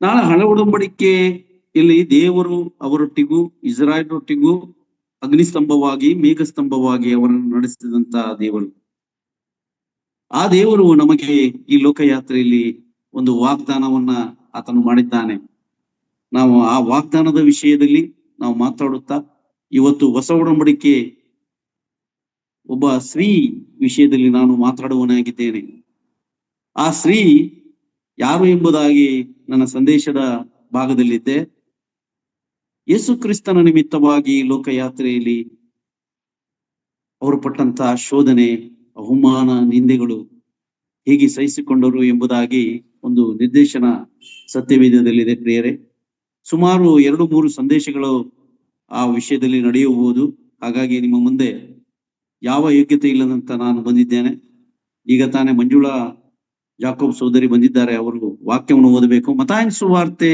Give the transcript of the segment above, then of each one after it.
ನಾಳೆ ಹಳೆ ಒಡಂಬಡಿಕೆಯಲ್ಲಿ ದೇವರು ಅವರೊಟ್ಟಿಗೂ ಇಸ್ರಾಯೇಲರೊಟ್ಟಿಗೂ ಅಗ್ನಿಸ್ತಂಭವಾಗಿ ಮೇಘಸ್ತಂಭವಾಗಿ ಅವರನ್ನು ನಡೆಸಿದಂತ ದೇವರು. ಆ ದೇವರು ನಮಗೆ ಈ ಲೋಕಯಾತ್ರೆಯಲ್ಲಿ ಒಂದು ವಾಗ್ದಾನವನ್ನ ಆತನು ಮಾಡಿದ್ದಾನೆ. ನಾವು ಆ ವಾಗ್ದಾನದ ವಿಷಯದಲ್ಲಿ ನಾವು ಮಾತಾಡುತ್ತಾ ಇವತ್ತು ಹೊಸ ಒಡಂಬಡಿಕೆ ಒಬ್ಬ ಸ್ತ್ರೀ ವಿಷಯದಲ್ಲಿ ನಾನು ಮಾತಾಡುವನಾಗಿದ್ದೇನೆ. ಆ ಸ್ತ್ರೀ ಯಾರು ಎಂಬುದಾಗಿ ನನ್ನ ಸಂದೇಶದ ಭಾಗದಲ್ಲಿದ್ದೆ. ಯೇಸು ಕ್ರಿಸ್ತನ ನಿಮಿತ್ತವಾಗಿ ಲೋಕಯಾತ್ರೆಯಲ್ಲಿ ಅವರು ಪಟ್ಟಂತಹ ಶೋಧನೆ, ಅವಮಾನ, ನಿಂದೆಗಳು ಹೇಗೆ ಸಹಿಸಿಕೊಂಡರು ಎಂಬುದಾಗಿ ಒಂದು ನಿರ್ದೇಶನ ಸತ್ಯವೇದದಲ್ಲಿದೆ ಪ್ರಿಯರೇ. ಸುಮಾರು 2-3 ಸಂದೇಶಗಳು ಆ ವಿಷಯದಲ್ಲಿ ನಡೆಯಬಹುದು. ಹಾಗಾಗಿ ನಿಮ್ಮ ಮುಂದೆ ಯಾವ ಯೋಗ್ಯತೆ ಇಲ್ಲದಂತ ನಾನು ಬಂದಿದ್ದೇನೆ. ಈಗ ತಾನೇ ಮಂಜುಳಾ ಜಾಕೋಬ್ ಸೋದರಿ ಬಂದಿದ್ದಾರೆ, ಅವರು ವಾಕ್ಯವನ್ನು ಓದಬೇಕು. ಮತ್ತಾಯನ ಸುವಾರ್ತೆ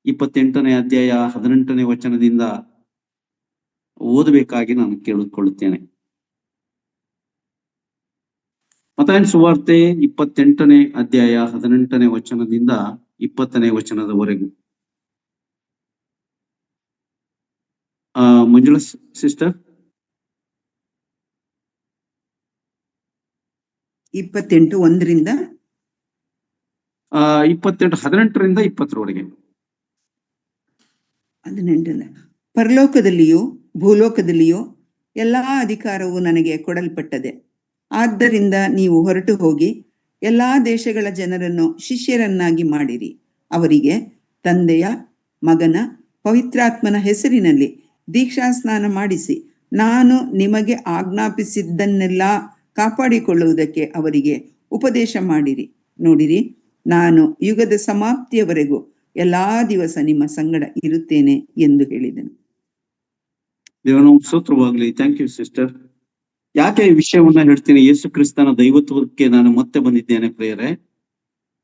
28ನೇ ಅಧ್ಯಾಯ 18ನೇ ವಚನದಿಂದ ಓದಬೇಕಾಗಿ ನಾನು ಕೇಳಿಕೊಳ್ಳುತ್ತೇನೆ. ಮತ್ತಾಯನ ಸುವಾರ್ತೆ 28ನೇ ಅಧ್ಯಾಯ 18ನೇ ವಚನದಿಂದ 20ನೇ ವಚನದವರೆಗೂ. ಮಂಜುಳಾ ಸಿಸ್ಟರ್. 28 1ರಿಂದ 18ರಿಂದ 20ರವರೆಗೆ. 18 ಪರಲೋಕದಲ್ಲಿಯೂ ಭೂಲೋಕದಲ್ಲಿಯೂ ಎಲ್ಲಾ ಅಧಿಕಾರವು ನನಗೆ ಕೊಡಲ್ಪಟ್ಟದೆ. ಆದ್ದರಿಂದ ನೀವು ಹೊರಟು ಹೋಗಿ ಎಲ್ಲಾ ದೇಶಗಳ ಜನರನ್ನು ಶಿಷ್ಯರನ್ನಾಗಿ ಮಾಡಿರಿ. ಅವರಿಗೆ ತಂದೆಯ, ಮಗನ, ಪವಿತ್ರಾತ್ಮನ ಹೆಸರಿನಲ್ಲಿ ದೀಕ್ಷಾ ಸ್ನಾನ ಮಾಡಿಸಿ, ನಾನು ನಿಮಗೆ ಆಜ್ಞಾಪಿಸಿದ್ದನ್ನೆಲ್ಲ ಕಾಪಾಡಿಕೊಳ್ಳುವುದಕ್ಕೆ ಅವರಿಗೆ ಉಪದೇಶ ಮಾಡಿರಿ. ನೋಡಿರಿ, ನಾನು ಯುಗದ ಸಮಾಪ್ತಿಯವರೆಗೂ ಎಲ್ಲಾ ದಿವಸ ನಿಮ್ಮ ಸಂಗಡ ಇರುತ್ತೇನೆ ಎಂದು ಹೇಳಿದನು. ದೇವರ ಸ್ತೋತ್ರವಾಗಲಿ. Thank you sister. ಯಾಕೆ ಈ ವಿಷಯವನ್ನ ಹೇಳ್ತೀನಿ? ಯೇಸು ಕ್ರಿಸ್ತನ ದೈವತ್ವಕ್ಕೆ ನಾನು ಮತ್ತೆ ಬಂದಿದ್ದೇನೆ ಪ್ರಿಯರೇ.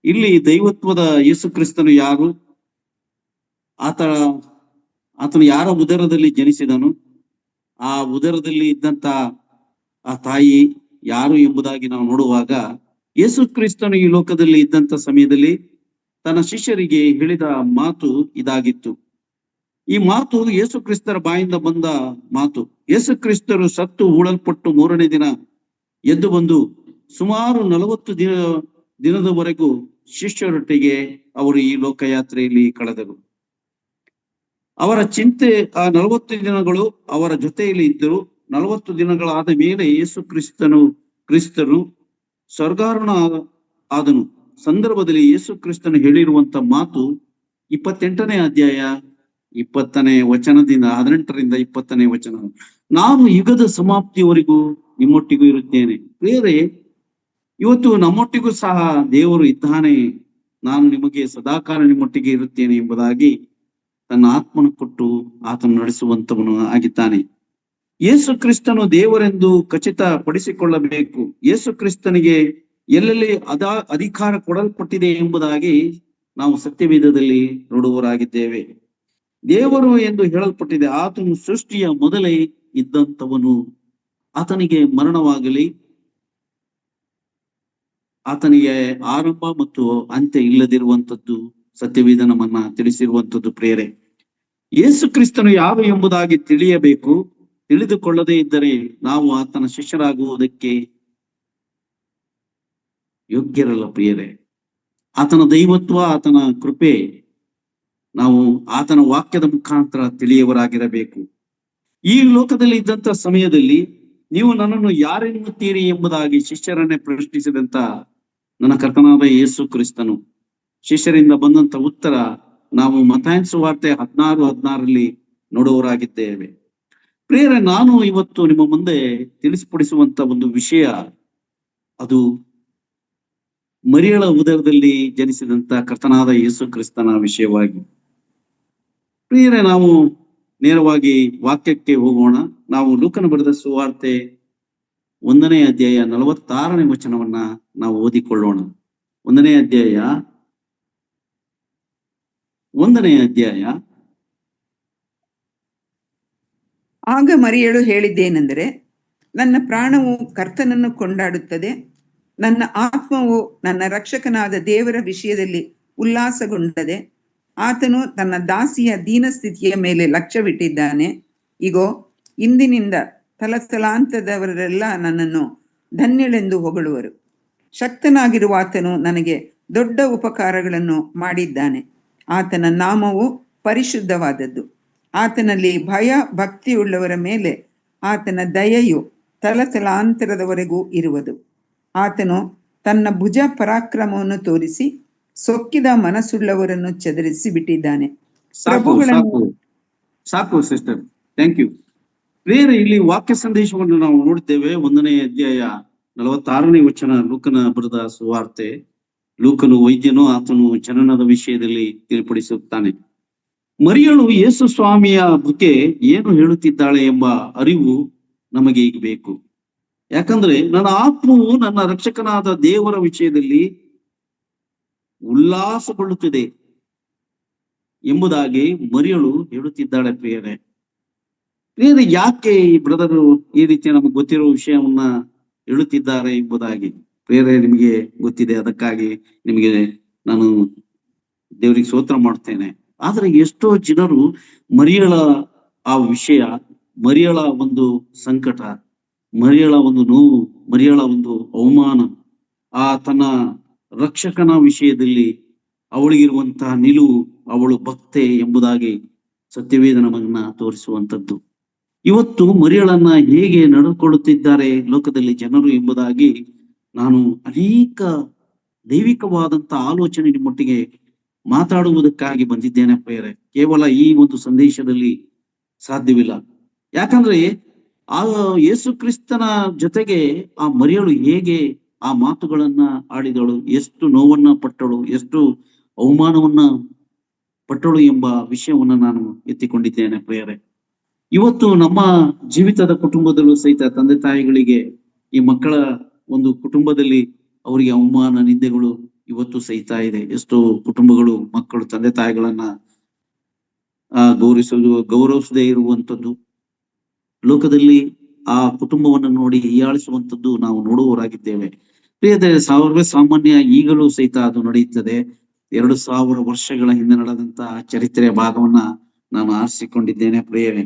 ಇಲ್ಲಿ ದೈವತ್ವದ ಯೇಸು ಕ್ರಿಸ್ತನು ಯಾರು? ಆತನು ಯಾರ ಉದರದಲ್ಲಿ ಜನಿಸಿದನು? ಆ ಉದರದಲ್ಲಿ ಇದ್ದಂತ ಆ ತಾಯಿ ಯಾರು ಎಂಬುದಾಗಿ ನಾವು ನೋಡುವಾಗ, ಯೇಸು ಕ್ರಿಸ್ತನು ಈ ಲೋಕದಲ್ಲಿ ಇದ್ದಂತ ಸಮಯದಲ್ಲಿ ತನ್ನ ಶಿಷ್ಯರಿಗೆ ಹೇಳಿದ ಮಾತು ಇದಾಗಿತ್ತು. ಈ ಮಾತು ಯೇಸು ಕ್ರಿಸ್ತರ ಬಾಯಿಂದ ಬಂದ ಮಾತು. ಯೇಸು ಕ್ರಿಸ್ತರು ಸತ್ತು ಹೂಳಲ್ಪಟ್ಟು 3ನೇ ದಿನ ಎದ್ದು ಬಂದು ಸುಮಾರು 40 ದಿನದವರೆಗೂ ಶಿಷ್ಯರೊಟ್ಟಿಗೆ ಅವರು ಈ ಲೋಕಯಾತ್ರೆಯಲ್ಲಿ ಕಳೆದರು. ಅವರ ಚಿಂತೆ ಆ 40 ದಿನಗಳು ಅವರ ಜೊತೆಯಲ್ಲಿ ಇದ್ದರು. 40 ದಿನಗಳಾದ ಮೇಲೆ ಯೇಸು ಕ್ರಿಸ್ತನು ಸ್ವರ್ಗಾರೋಹಣ ಆದನು ಸಂದರ್ಭದಲ್ಲಿ ಯೇಸು ಕ್ರಿಸ್ತನು ಹೇಳಿರುವಂತ ಮಾತು 28ನೇ ಅಧ್ಯಾಯ 20ನೇ ವಚನದಿಂದ 18ರಿಂದ 20ನೇ ವಚನ. ನಾನು ಯುಗದ ಸಮಾಪ್ತಿಯವರೆಗೂ ನಿಮ್ಮೊಟ್ಟಿಗೂ ಇರುತ್ತೇನೆ. ಬೇರೆ ಇವತ್ತು ನಮ್ಮೊಟ್ಟಿಗೂ ಸಹ ದೇವರು ಇದ್ದಾನೆ. ನಾನು ನಿಮಗೆ ಸದಾಕಾಲ ನಿಮ್ಮೊಟ್ಟಿಗೆ ಇರುತ್ತೇನೆ ಎಂಬುದಾಗಿ ತನ್ನ ಆತ್ಮನ ಕೊಟ್ಟು ಆತನು ನಡೆಸುವಂತವನು ಆಗಿದ್ದಾನೆ. ಯೇಸು ಕ್ರಿಸ್ತನು ದೇವರೆಂದು ಖಚಿತಪಡಿಸಿಕೊಳ್ಳಬೇಕು. ಯೇಸು ಕ್ರಿಸ್ತನಿಗೆ ಎಲ್ಲೆಲ್ಲಿ ಅಧಿಕಾರ ಕೊಡಲ್ಪಟ್ಟಿದೆ ಎಂಬುದಾಗಿ ನಾವು ಸತ್ಯವೇದದಲ್ಲಿ ನೋಡುವವರಾಗಿದ್ದೇವೆ. ದೇವರು ಎಂದು ಹೇಳಲ್ಪಟ್ಟಿದೆ. ಆತನು ಸೃಷ್ಟಿಯ ಮೊದಲೇ ಇದ್ದಂಥವನು. ಆತನಿಗೆ ಮರಣವಾಗಲಿ, ಆತನಿಗೆ ಆರಂಭ ಮತ್ತು ಅಂತ್ಯ ಇಲ್ಲದಿರುವಂಥದ್ದು ಸತ್ಯವೇದ ನಮ್ಮನ್ನ ತಿಳಿಸಿರುವಂಥದ್ದು ಪ್ರಿಯರೇ. ಯೇಸು ಕ್ರಿಸ್ತನು ಯಾರು ಎಂಬುದಾಗಿ ತಿಳಿಯಬೇಕು. ತಿಳಿದುಕೊಳ್ಳದೇ ಇದ್ದರೆ ನಾವು ಆತನ ಶಿಷ್ಯರಾಗುವುದಕ್ಕೆ ಯೋಗ್ಯರಲ್ಲ ಪ್ರಿಯರೇ. ಆತನ ದೈವತ್ವ, ಆತನ ಕೃಪೆ ನಾವು ಆತನ ವಾಕ್ಯದ ಮುಖಾಂತರ ತಿಳಿಯವರಾಗಿರಬೇಕು. ಈ ಲೋಕದಲ್ಲಿ ಇದ್ದಂತ ಸಮಯದಲ್ಲಿ ನೀವು ನನ್ನನ್ನು ಯಾರೆನ್ನುತ್ತೀರಿ ಎಂಬುದಾಗಿ ಶಿಷ್ಯರನ್ನೇ ಪ್ರಶ್ನಿಸಿದಂತ ನನ್ನ ಕರ್ತನಾದ ಯೇಸು ಕ್ರಿಸ್ತನು ಶಿಷ್ಯರಿಂದ ಬಂದಂತ ಉತ್ತರ ನಾವು ಮತ್ತಾಯನ ಸುವಾರ್ತೆ 16:16 ನೋಡುವವರಾಗಿದ್ದೇವೆ. ಪ್ರಿಯರೇ, ನಾನು ಇವತ್ತು ನಿಮ್ಮ ಮುಂದೆ ತಿಳಿಸಿಪಡಿಸುವಂತ ಒಂದು ವಿಷಯ, ಅದು ಮರಿಯಳ ಉದರದಲ್ಲಿ ಜನಿಸಿದಂತ ಕರ್ತನಾದ ಯೇಸು ಕ್ರಿಸ್ತನ ವಿಷಯವಾಗಿ. ಪ್ರಿಯರೇ, ನಾವು ನೇರವಾಗಿ ವಾಕ್ಯಕ್ಕೆ ಹೋಗೋಣ. ನಾವು ಲೂಕನ ಬರೆದ ಸುವಾರ್ತೆ 1ನೇ ಅಧ್ಯಾಯ 46ನೇ ವಚನವನ್ನ ನಾವು ಓದಿಕೊಳ್ಳೋಣ. 1ನೇ ಅಧ್ಯಾಯ. ಆಗ ಮರಿಯಳು ಹೇಳಿದ್ದೇನೆಂದರೆ, ನನ್ನ ಪ್ರಾಣವು ಕರ್ತನನ್ನು ಕೊಂಡಾಡುತ್ತದೆ, ನನ್ನ ಆತ್ಮವು ನನ್ನ ರಕ್ಷಕನಾದ ದೇವರ ವಿಷಯದಲ್ಲಿ ಉಲ್ಲಾಸಗೊಂಡದೆ. ಆತನು ತನ್ನ ದಾಸಿಯ ದೀನಸ್ಥಿತಿಯ ಮೇಲೆ ಲಕ್ಷ್ಯವಿಟ್ಟಿದ್ದಾನೆ. ಇಗೋ, ಇಂದಿನಿಂದ ತಲತಲಾಂತರದವರೆಲ್ಲ ನನ್ನನ್ನು ಧನ್ಯಳೆಂದು ಹೊಗಳುವರು. ಶಕ್ತನಾಗಿರುವ ಆತನು ನನಗೆ ದೊಡ್ಡ ಉಪಕಾರಗಳನ್ನು ಮಾಡಿದ್ದಾನೆ. ಆತನ ನಾಮವು ಪರಿಶುದ್ಧವಾದದ್ದು. ಆತನಲ್ಲಿ ಭಯ ಭಕ್ತಿಯುಳ್ಳವರ ಮೇಲೆ ಆತನ ದಯೆಯು ತಲತಲಾಂತರದವರೆಗೂ ಇರುವುದು. ಆತನು ತನ್ನ ಭುಜ ಪರಾಕ್ರಮವನ್ನು ತೋರಿಸಿ ಸೊಕ್ಕಿದ ಮನಸ್ಸುಳ್ಳವರನ್ನು ಚದರಿಸಿ ಬಿಟ್ಟಿದ್ದಾನೆ. ಸಾಕು ಸಾಕು ಸಾಕು ಸಿಸ್ಟರ್, ಥ್ಯಾಂಕ್ ಯು. ಬೇರೆ ಇಲ್ಲಿ ವಾಕ್ಯ ಸಂದೇಶವನ್ನು ನಾವು ನೋಡಿದ್ದೇವೆ. 1ನೇ ಅಧ್ಯಾಯ 46ನೇ ವಚನ, ಲೂಕನ ಬರೆದ ಸುವಾರ್ತೆ. ಲೂಕನು ವೈದ್ಯನು, ಆತನು ಜನನದ ವಿಷಯದಲ್ಲಿ ತಿಳಿಪಡಿಸುತ್ತಾನೆ. ಮರಿಯಳು ಯೇಸು ಸ್ವಾಮಿಯ ಬಗ್ಗೆ ಏನು ಹೇಳುತ್ತಿದ್ದಾಳೆ ಎಂಬ ಅರಿವು ನಮಗೆ ಈಗ ಬೇಕು. ಯಾಕಂದ್ರೆ ನನ್ನ ಆತ್ಮವು ನನ್ನ ರಕ್ಷಕನಾದ ದೇವರ ವಿಷಯದಲ್ಲಿ ಉಲ್ಲಾಸಗೊಳ್ಳುತ್ತಿದೆ ಎಂಬುದಾಗಿ ಮರಿಯಳು ಹೇಳುತ್ತಿದ್ದಾಳೆ. ಪ್ರಿಯರೇ, ಯಾಕೆ ಈ ಬ್ರದರು ಈ ರೀತಿ ನಮಗೆ ಗೊತ್ತಿರೋ ವಿಷಯವನ್ನ ಹೇಳುತ್ತಿದ್ದಾರೆ ಎಂಬುದಾಗಿ ಪ್ರಿಯರೇ ನಿಮಗೆ ಗೊತ್ತಿದೆ. ಅದಕ್ಕಾಗಿ ನಿಮಗೆ ನಾನು ದೇವರಿಗೆ ಸ್ತೋತ್ರ ಮಾಡ್ತೇನೆ. ಆದ್ರೆ ಎಷ್ಟೋ ಜನರು ಮರಿಯಳ ಆ ವಿಷಯ, ಮರಿಯಳ ಒಂದು ಸಂಕಟ, ಮರಿಯಳ ಒಂದು ನೋವು, ಮರಿಯಳ ಒಂದು ಅವಮಾನ, ಆ ತನ್ನ ರಕ್ಷಕನ ವಿಷಯದಲ್ಲಿ ಅವಳಿಗಿರುವಂತಹ ನಿಲುವು, ಅವಳು ಭಕ್ತೆ ಎಂಬುದಾಗಿ ಸತ್ಯವೇದ ನಮನ್ನ ತೋರಿಸುವಂಥದ್ದು. ಇವತ್ತು ಮರಿಯಳನ್ನ ಹೇಗೆ ನಡೆದುಕೊಳ್ಳುತ್ತಿದ್ದಾರೆ ಲೋಕದಲ್ಲಿ ಜನರು ಎಂಬುದಾಗಿ ನಾನು ಅನೇಕ ದೈವಿಕವಾದಂತ ಆಲೋಚನೆ ನಿಮ್ಮೊಟ್ಟಿಗೆ ಮಾತಾಡುವುದಕ್ಕಾಗಿ ಬಂದಿದ್ದೇನೆ ಪ್ರಿಯರೇ. ಕೇವಲ ಈ ಒಂದು ಸಂದೇಶದಲ್ಲಿ ಸಾಧ್ಯವಿಲ್ಲ. ಯಾಕಂದ್ರೆ ಆ ಯೇಸು ಕ್ರಿಸ್ತನ ಜೊತೆಗೆ ಆ ಮರಿಯಳು ಹೇಗೆ ಆ ಮಾತುಗಳನ್ನ ಆಡಿದಳು, ಎಷ್ಟು ನೋವನ್ನ ಪಟ್ಟಳು, ಎಷ್ಟು ಅವಮಾನವನ್ನ ಪಟ್ಟಳು ಎಂಬ ವಿಷಯವನ್ನ ನಾನು ಎತ್ತಿಕೊಂಡಿದ್ದೇನೆ ಪ್ರಿಯರೇ. ಇವತ್ತು ನಮ್ಮ ಜೀವಿತದ ಕುಟುಂಬದಲ್ಲೂ ಸಹಿತ ತಂದೆ ತಾಯಿಗಳಿಗೆ ಈ ಮಕ್ಕಳ ಒಂದು ಕುಟುಂಬದಲ್ಲಿ ಅವರಿಗೆ ಅವಮಾನ ನಿಂದೆಗಳು ಇವತ್ತು ಸಹಿತ ಇದೆ. ಎಷ್ಟೋ ಕುಟುಂಬಗಳು ಮಕ್ಕಳು ತಂದೆ ತಾಯಿಗಳನ್ನ ಗೌರವಿಸದೇ ಇರುವಂಥದ್ದು, ಲೋಕದಲ್ಲಿ ಆ ಕುಟುಂಬವನ್ನು ನೋಡಿ ಹೀಯಾಳಿಸುವಂಥದ್ದು ನಾವು ನೋಡುವವರಾಗಿದ್ದೇವೆ. ಪ್ರಿಯರೇ, ಸರ್ವೇ ಸಾಮಾನ್ಯ ಈಗಲೂ ಸಹಿತ ಅದು ನಡೆಯುತ್ತದೆ. 2000 ವರ್ಷಗಳ ಹಿಂದೆ ನಡೆದಂತಹ ಚರಿತ್ರೆಯ ಭಾಗವನ್ನ ನಾನು ಆರಿಸಿಕೊಂಡಿದ್ದೇನೆ ಪ್ರಿಯರೇ.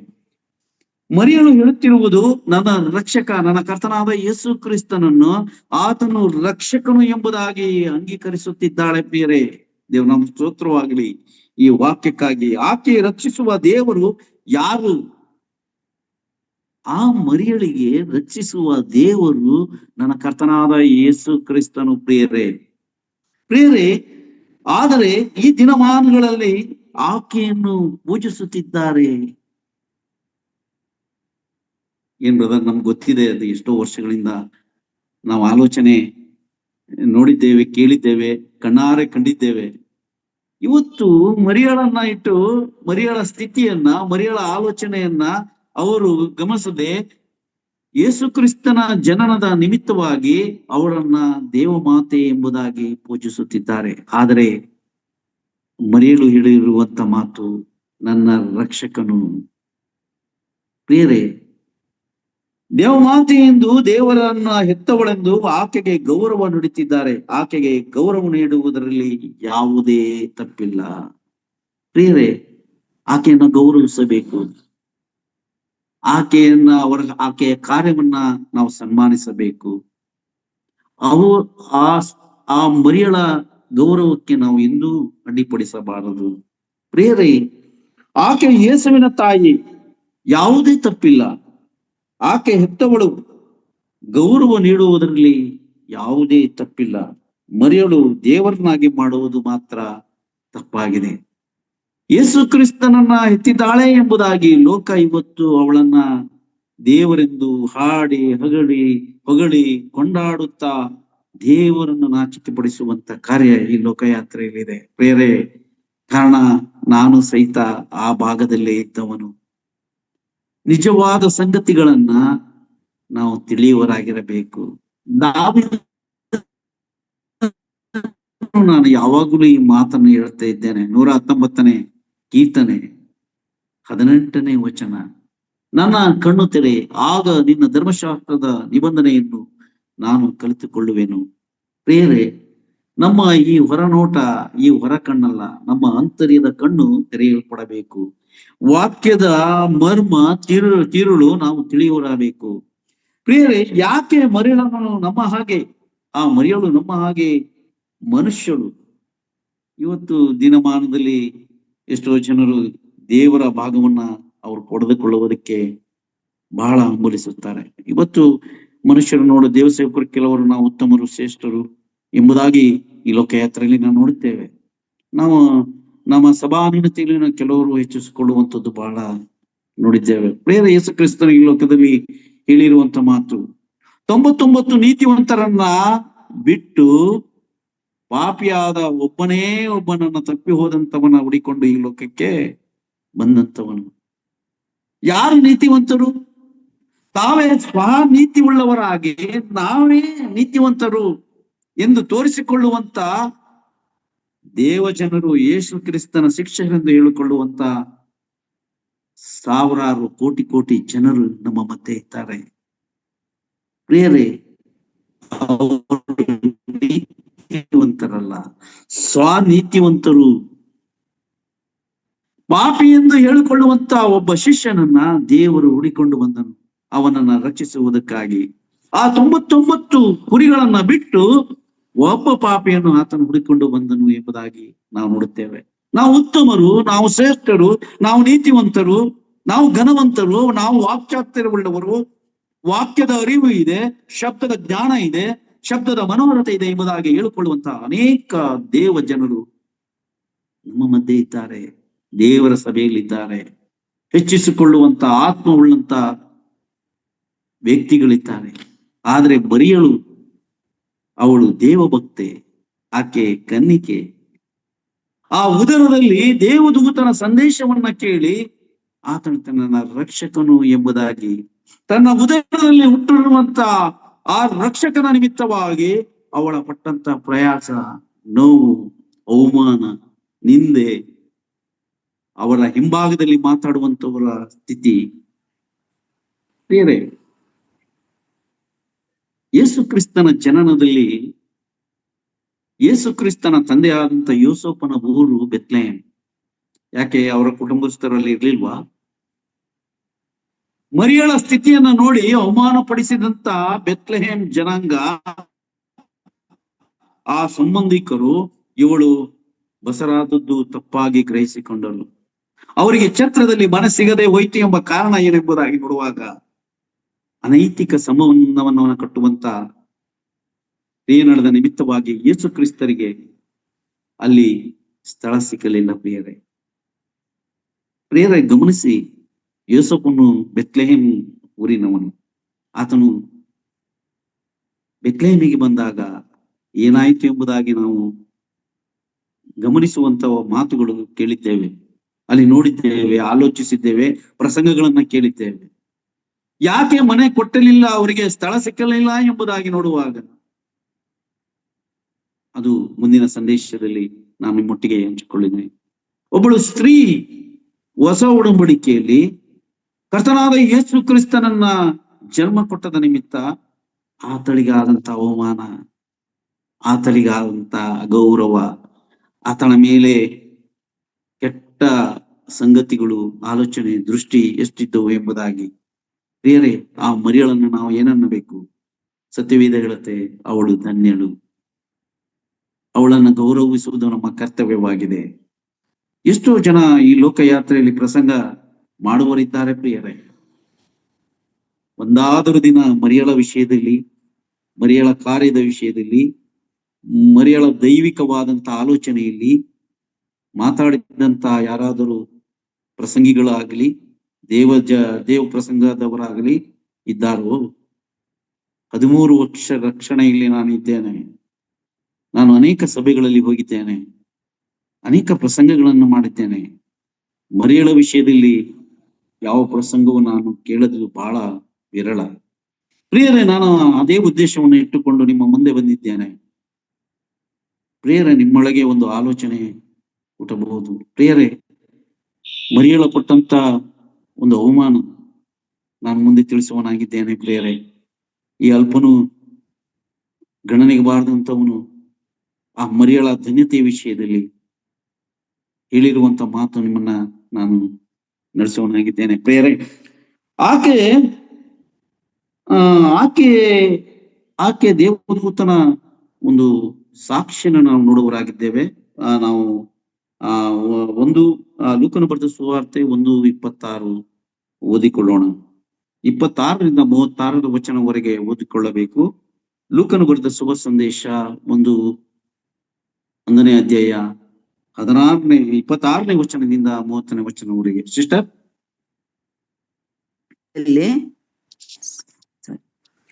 ಮರಿಯಳು ಹೇಳುತ್ತಿರುವುದು ನನ್ನ ರಕ್ಷಕ, ನನ್ನ ಕರ್ತನಾದ ಯೇಸು ಕ್ರಿಸ್ತನನ್ನು ಆತನು ರಕ್ಷಕನು ಎಂಬುದಾಗಿ ಅಂಗೀಕರಿಸುತ್ತಿದ್ದಾಳೆ ಪ್ರಿಯರೇ. ದೇವ ನಮ್ಮ ಸ್ತೋತ್ರವಾಗಲಿ ಈ ವಾಕ್ಯಕ್ಕಾಗಿ. ಆಕೆ ರಕ್ಷಿಸುವ ದೇವರು ಯಾರು? ಆ ಮರಿಯಳಿಗೆ ರಕ್ಷಿಸುವ ದೇವರು ನನ್ನ ಕರ್ತನಾದ ಯೇಸು ಕ್ರಿಸ್ತನು ಪ್ರಿಯರೇ. ಪ್ರಿಯರೇ, ಆದರೆ ಈ ದಿನಮಾನಗಳಲ್ಲಿ ಆಕೆಯನ್ನು ಪೂಜಿಸುತ್ತಿದ್ದಾರೆ. ಏನ್ ಬ್ರದರ್, ನಮ್ಗೆ ಗೊತ್ತಿದೆ, ಅದು ಎಷ್ಟೋ ವರ್ಷಗಳಿಂದ ನಾವು ಆಲೋಚನೆ ನೋಡಿದ್ದೇವೆ, ಕೇಳಿದ್ದೇವೆ, ಕಣ್ಣಾರೆ ಕಂಡಿದ್ದೇವೆ. ಇವತ್ತು ಮರಿಯಳನ್ನ ಇಟ್ಟು ಮರಿಯಳ ಸ್ಥಿತಿಯನ್ನ, ಮರಿಯಳ ಆಲೋಚನೆಯನ್ನ ಅವರು ಗಮನಿಸದೆ ಯೇಸು ಕ್ರಿಸ್ತನ ಜನನದ ನಿಮಿತ್ತವಾಗಿ ಅವಳನ್ನ ದೇವಮಾತೆ ಎಂಬುದಾಗಿ ಪೂಜಿಸುತ್ತಿದ್ದಾರೆ. ಆದರೆ ಮರಿಯಳು ಹೇಳಿರುವಂತ ಮಾತು ನನ್ನ ರಕ್ಷಕನು. ಪ್ರಿಯರೇ, ದೇವಮಾತೆ ಎಂದು ದೇವರನ್ನ ಹೆತ್ತವಳೆಂದು ಆಕೆಗೆ ಗೌರವ ನೀಡುತ್ತಿದ್ದಾರೆ. ಆಕೆಗೆ ಗೌರವ ನೀಡುವುದರಲ್ಲಿ ಯಾವುದೇ ತಪ್ಪಿಲ್ಲ. ಪ್ರಿಯರೇ, ಆಕೆಯನ್ನು ಗೌರವಿಸಬೇಕು. ಆಕೆಯ ಕಾರ್ಯವನ್ನ ನಾವು ಸನ್ಮಾನಿಸಬೇಕು. ಆ ಮರಿಯಳ ಗೌರವಕ್ಕೆ ನಾವು ಎಂದೂ ಅಡ್ಡಿಪಡಿಸಬಾರದು. ಪ್ರಿಯರೇ, ಆಕೆ ಯೇಸುವಿನ ತಾಯಿ, ಯಾವುದೇ ತಪ್ಪಿಲ್ಲ. ಆಕೆ ಹೆತ್ತವಳು, ಗೌರವ ನೀಡುವುದರಲ್ಲಿ ಯಾವುದೇ ತಪ್ಪಿಲ್ಲ. ಮರಿಯಳು ದೇವರನ್ನಾಗಿ ಮಾಡುವುದು ಮಾತ್ರ ತಪ್ಪಾಗಿದೆ. ಯೇಸು ಕ್ರಿಸ್ತನನ್ನ ಹೆತ್ತಿದ್ದಾಳೆ ಎಂಬುದಾಗಿ ಲೋಕ ಇವತ್ತು ಅವಳನ್ನ ದೇವರೆಂದು ಹಾಡಿ ಹೊಗಳಿ ಕೊಂಡಾಡುತ್ತಾ ದೇವರನ್ನು ನಾಚಿಕೆಪಡಿಸುವಂತ ಕಾರ್ಯ ಈ ಲೋಕಯಾತ್ರೆಯಲ್ಲಿದೆ ಪ್ರಿಯರೇ. ಕಾರಣ ನಾನು ಸಹಿತ ಆ ಭಾಗದಲ್ಲೇ ಇದ್ದವನು. ನಿಜವಾದ ಸಂಗತಿಗಳನ್ನ ನಾವು ತಿಳಿಯುವರಾಗಿರಬೇಕು. ನಾನು ಯಾವಾಗಲೂ ಈ ಮಾತನ್ನು ಹೇಳ್ತಾ ಇದ್ದೇನೆ. 119ನೇ ಕೀರ್ತನೆ 18ನೇ ವಚನ, ನನ್ನ ಕಣ್ಣು ತೆರೆ, ಆಗ ನಿನ್ನ ಧರ್ಮಶಾಸ್ತ್ರದ ನಿಬಂಧನೆಯನ್ನು ನಾನು ಕಲಿತುಕೊಳ್ಳುವೆನು. ಪ್ರಿಯರೇ, ನಮ್ಮ ಈ ಹೊರನೋಟ, ಈ ಹೊರ ಕಣ್ಣಲ್ಲ, ನಮ್ಮ ಆಂತರ್ಯದ ಕಣ್ಣು ತೆರೆಯಲ್ಪಡಬೇಕು. ವಾಕ್ಯದ ಮರ್ಮ ತಿರುಳು ನಾವು ತಿಳಿಯೋರಾಗಬೇಕು. ಪ್ರಿಯರೇ, ಯಾಕೆ ಮರಿಯಳನ್ನು ನಮ್ಮ ಹಾಗೆ, ಆ ಮರಿಯಳು ನಮ್ಮ ಹಾಗೆ ಮನುಷ್ಯಳು? ಇವತ್ತು ದಿನಮಾನದಲ್ಲಿ ಎಷ್ಟೋ ಜನರು ದೇವರ ಭಾಗವನ್ನ ಅವರು ಪಡೆದುಕೊಳ್ಳುವುದಕ್ಕೆ ಬಹಳ ಹಂಬಲಿಸುತ್ತಾರೆ. ಇವತ್ತು ಮನುಷ್ಯರು ನೋಡು, ದೇವಸೇವಕರು ಕೆಲವರು ನಾವು ಉತ್ತಮರು, ಶ್ರೇಷ್ಠರು ಎಂಬುದಾಗಿ ಈ ಲೋಕಯಾತ್ರೆಯಲ್ಲಿ ನಾವು ನೋಡುತ್ತೇವೆ. ನಾವು ನಮ್ಮ ಸಭಾನುಣತಿಯಲ್ಲಿ ಕೆಲವರು ಹೆಚ್ಚಿಸಿಕೊಳ್ಳುವಂಥದ್ದು ಬಹಳ ನೋಡಿದ್ದೇವೆ. ಪ್ರಿಯರೇ, ಯೇಸು ಕ್ರಿಸ್ತನು ಈ ಲೋಕದಲ್ಲಿ ಹೇಳಿರುವಂತ ಮಾತು, 99 ನೀತಿವಂತರನ್ನ ಬಿಟ್ಟು ಪಾಪಿಯಾದ ಒಬ್ಬನನ್ನ ತಪ್ಪಿ ಹೋದಂತವನ ಹುಡಿಕೊಂಡು ಈ ಲೋಕಕ್ಕೆ ಬಂದಂತವನು. ಯಾರು ನೀತಿವಂತರು? ತಾವೇ ಸ್ವಹ ನೀತಿ ಉಳ್ಳವರಾಗಿ ನಾವೇ ನೀತಿವಂತರು ಎಂದು ತೋರಿಸಿಕೊಳ್ಳುವಂತ ದೇವಜನರು, ಯೇಸು ಕ್ರಿಸ್ತನ ಶಿಕ್ಷಕರೆಂದು ಹೇಳಿಕೊಳ್ಳುವಂತ ಸಾವಿರಾರು ಕೋಟಿ ಜನರು ನಮ್ಮ ಮಧ್ಯೆ ಇದ್ದಾರೆ. ಪ್ರಿಯರೇ, ನೀತಿವಂತರಲ್ಲ, ಸ್ವನೀತಿವಂತರು. ಪಾಪಿ ಎಂದು ಹೇಳಿಕೊಳ್ಳುವಂತ ಒಬ್ಬ ಶಿಷ್ಯನನ್ನ ದೇವರು ಹುಡಿಕೊಂಡು ಬಂದನು ಅವನನ್ನ ರಕ್ಷಿಸುವುದಕ್ಕಾಗಿ. ಆ 99 ಕುರಿಗಳನ್ನ ಬಿಟ್ಟು ಒಬ್ಬ ಪಾಪಿಯನ್ನು ಆತನು ಹುಡಿಕೊಂಡು ಬಂದನು ಎಂಬುದಾಗಿ ನಾವು ನೋಡುತ್ತೇವೆ. ನಾವು ಉತ್ತಮರು, ನಾವು ಶ್ರೇಷ್ಠರು, ನಾವು ನೀತಿವಂತರು, ನಾವು ಘನವಂತರು, ನಾವು ವಾಕ್ಚಾತುರ್ಯವುಳ್ಳವರು, ವಾಕ್ಯದ ಅರಿವು ಇದೆ, ಶಬ್ದದ ಜ್ಞಾನ ಇದೆ, ಶಬ್ದದ ಮನೋರಥ ಇದೆ ಎಂಬುದಾಗಿ ಹೇಳಿಕೊಳ್ಳುವಂತಹ ಅನೇಕ ದೇವ ಜನರು ನಮ್ಮ ಮಧ್ಯೆ ಇದ್ದಾರೆ, ದೇವರ ಸಭೆಯಲ್ಲಿದ್ದಾರೆ. ಹೆಚ್ಚಿಸಿಕೊಳ್ಳುವಂತ ಆತ್ಮವುಳ್ಳಂತ ವ್ಯಕ್ತಿಗಳಿದ್ದಾರೆ. ಆದ್ರೆ ಮರಿಯಳು, ಅವಳು ದೇವಭಕ್ತೆ, ಆಕೆ ಕನ್ನಿಕೆ. ಆ ಉದರದಲ್ಲಿ ದೇವದೂತನ ಸಂದೇಶವನ್ನ ಕೇಳಿ ಆತನು ತನ್ನ ರಕ್ಷಕನು ಎಂಬುದಾಗಿ, ತನ್ನ ಉದರದಲ್ಲಿ ಹುಟ್ಟಿರುವಂತ ಆ ರಕ್ಷಕನ ನಿಮಿತ್ತವಾಗಿ ಅವಳ ಪಟ್ಟಂತ ಪ್ರಯಾಸ, ನೋವು, ಅವಮಾನ, ನಿಂದೆ, ಅವರ ಹಿಂಭಾಗದಲ್ಲಿ ಮಾತಾಡುವಂತವರ ಸ್ಥಿತಿ. ಬೇರೆ ಯೇಸು ಕ್ರಿಸ್ತನ ಜನನದಲ್ಲಿ ಯೇಸು ಕ್ರಿಸ್ತನ ತಂದೆಯಾದಂತ ಯೋಸೇಫನ ಊರು ಬೆತ್ಲೆಹೇಮ್. ಯಾಕೆ ಅವರ ಕುಟುಂಬಸ್ಥರಲ್ಲಿ ಇರ್ಲಿಲ್ವಾ? ಮರಿಯಳ ಸ್ಥಿತಿಯನ್ನ ನೋಡಿ ಅವಮಾನ ಪಡಿಸಿದಂತ ಬೆತ್ಲೆಹೇಮ್ ಜನಾಂಗ, ಆ ಸಂಬಂಧಿಕರು ಇವಳು ಬಸರಾದದ್ದು ತಪ್ಪಾಗಿ ಗ್ರಹಿಸಿಕೊಂಡರು. ಅವರಿಗೆ ಛತ್ರದಲ್ಲಿ ಮನೆ ಸಿಗದೆ ಹೋಯ್ತು ಎಂಬ ಕಾರಣ ಏನೆಂಬುದಾಗಿ ನೋಡುವಾಗ ಅನೈತಿಕ ಸಂಬಂಧವನ್ನು ಕಟ್ಟುವಂತ ನಡೆದ ನಿಮಿತ್ತವಾಗಿ ಯೇಸು ಕ್ರಿಸ್ತರಿಗೆ ಅಲ್ಲಿ ಸ್ಥಳ ಸಿಕ್ಕಲಿಲ್ಲ. ಪ್ರಿಯರೇ, ಗಮನಿಸಿ, ಯೋಸೇಫನು ಬೆತ್ಲೆಹೇಮ್ ಊರಿನವನು. ಆತನು ಬೆತ್ಲೆಹೇಮಿಗೆ ಬಂದಾಗ ಏನಾಯ್ತು ಎಂಬುದಾಗಿ ನಾವು ಗಮನಿಸುವಂತ ಮಾತುಗಳು ಕೇಳಿದ್ದೇವೆ, ಅಲ್ಲಿ ನೋಡಿದ್ದೇವೆ, ಆಲೋಚಿಸಿದ್ದೇವೆ, ಪ್ರಸಂಗಗಳನ್ನ ಕೇಳಿದ್ದೇವೆ. ಯಾಕೆ ಮನೆ ಕೊಟ್ಟಲಿಲ್ಲ, ಅವರಿಗೆ ಸ್ಥಳ ಸಿಕ್ಕಲಿಲ್ಲ ಎಂಬುದಾಗಿ ನೋಡುವಾಗ ಅದು ಮುಂದಿನ ಸಂದೇಶದಲ್ಲಿ ನಾನು ನಿಮ್ಮೊಟ್ಟಿಗೆ ಹಂಚಿಕೊಳ್ಳಿದ್ದೇನೆ. ಒಬ್ಬಳು ಸ್ತ್ರೀ ಹೊಸ ಒಡಂಬಡಿಕೆಯಲ್ಲಿ ಕರ್ತನಾದ ಯೇಸು ಕ್ರಿಸ್ತನನ್ನ ಜನ್ಮ ಕೊಟ್ಟದ ನಿಮಿತ್ತ ಆತಳಿಗಾದಂತ ಅವಮಾನ, ಆತಳಿಗಾದಂತ ಗೌರವ, ಆತನ ಮೇಲೆ ಕೆಟ್ಟ ಸಂಗತಿಗಳು, ಆಲೋಚನೆ, ದೃಷ್ಟಿ ಎಷ್ಟಿದ್ದವು ಎಂಬುದಾಗಿ. ಪ್ರಿಯರೇ, ಆ ಮರಿಯಳನ್ನು ನಾವು ಏನನ್ನಬೇಕು? ಸತ್ಯವೇದ ಹೇಳುತ್ತೆ, ಅವಳು ಧನ್ಯಳು. ಅವಳನ್ನು ಗೌರವಿಸುವುದು ನಮ್ಮ ಕರ್ತವ್ಯವಾಗಿದೆ. ಎಷ್ಟೋ ಜನ ಈ ಲೋಕಯಾತ್ರೆಯಲ್ಲಿ ಪ್ರಸಂಗ ಮಾಡುವರಿದ್ದಾರೆ. ಪ್ರಿಯರೇ, ಒಂದಾದರೂ ದಿನ ಮರಿಯಳ ವಿಷಯದಲ್ಲಿ, ಮರಿಯಳ ಕಾರ್ಯದ ವಿಷಯದಲ್ಲಿ, ಮರಿಯಳ ದೈವಿಕವಾದಂತ ಆಲೋಚನೆಯಲ್ಲಿ ಮಾತಾಡಿದಂತ ಯಾರಾದರೂ ಪ್ರಸಂಗಿಗಳಾಗಲಿ, ದೇವ ಪ್ರಸಂಗದವರಾಗಲಿ ಇದ್ದಾರೋ? 13 ವರ್ಷ ರಕ್ಷಣೆಯಲ್ಲಿ ನಾನು ಇದ್ದೇನೆ. ನಾನು ಅನೇಕ ಸಭೆಗಳಲ್ಲಿ ಹೋಗಿದ್ದೇನೆ, ಅನೇಕ ಪ್ರಸಂಗಗಳನ್ನು ಮಾಡಿದ್ದೇನೆ. ಮರಿಯಳ ವಿಷಯದಲ್ಲಿ ಯಾವ ಪ್ರಸಂಗವು ನಾನು ಕೇಳಲು ಬಹಳ ವಿರಳ. ಪ್ರಿಯರೇ, ನಾನು ಅದೇ ಉದ್ದೇಶವನ್ನು ಇಟ್ಟುಕೊಂಡು ನಿಮ್ಮ ಮುಂದೆ ಬಂದಿದ್ದೇನೆ. ಪ್ರಿಯರೇ, ನಿಮ್ಮೊಳಗೆ ಒಂದು ಆಲೋಚನೆ ಹುಟ್ಟಬಹುದು. ಪ್ರಿಯರೇ, ಮರಿಯಳ ಕೊಟ್ಟಂತ ಒಂದು ಅವಮಾನ ನಾನು ಮುಂದೆ ತಿಳಿಸುವನಾಗಿದ್ದೇನೆ. ಪ್ರಿಯರೇ, ಈ ಅಲ್ಪನು, ಗಣನೆಗೆ ಬಾರದಂತವನು, ಆ ಮರಿಯಳ ಧನ್ಯತೆಯ ವಿಷಯದಲ್ಲಿ ಹೇಳಿರುವಂತ ಮಾತು ನಿಮ್ಮನ್ನ ನಾನು ನಡೆಸುವನಾಗಿದ್ದೇನೆ ಪ್ರೇರೆ. ಆಕೆ ಆ ಆಕೆ ಆಕೆ ದೇವದೂತನ ಒಂದು ಸಾಕ್ಷಿಯನ್ನು ನಾವು ನೋಡುವರಾಗಿದ್ದೇವೆ. ನಾವು ಒಂದು ಲೂಕನು ಬರೆದ ಸುವಾರ್ತೆ 1:26 ಓದಿಕೊಳ್ಳೋಣ. 26ರಿಂದ 36 ವಚನವರೆಗೆ ಓದಿಕೊಳ್ಳಬೇಕು. ಲೂಕನು ಬರೆದ ಶುಭ ಸಂದೇಶ 1ನೇ ಅಧ್ಯಾಯ 26ನೇ ವಚನದಿಂದ 30ನೇ ವಚನವರೆಗೆ. ಸಿಸ್ಟರ್,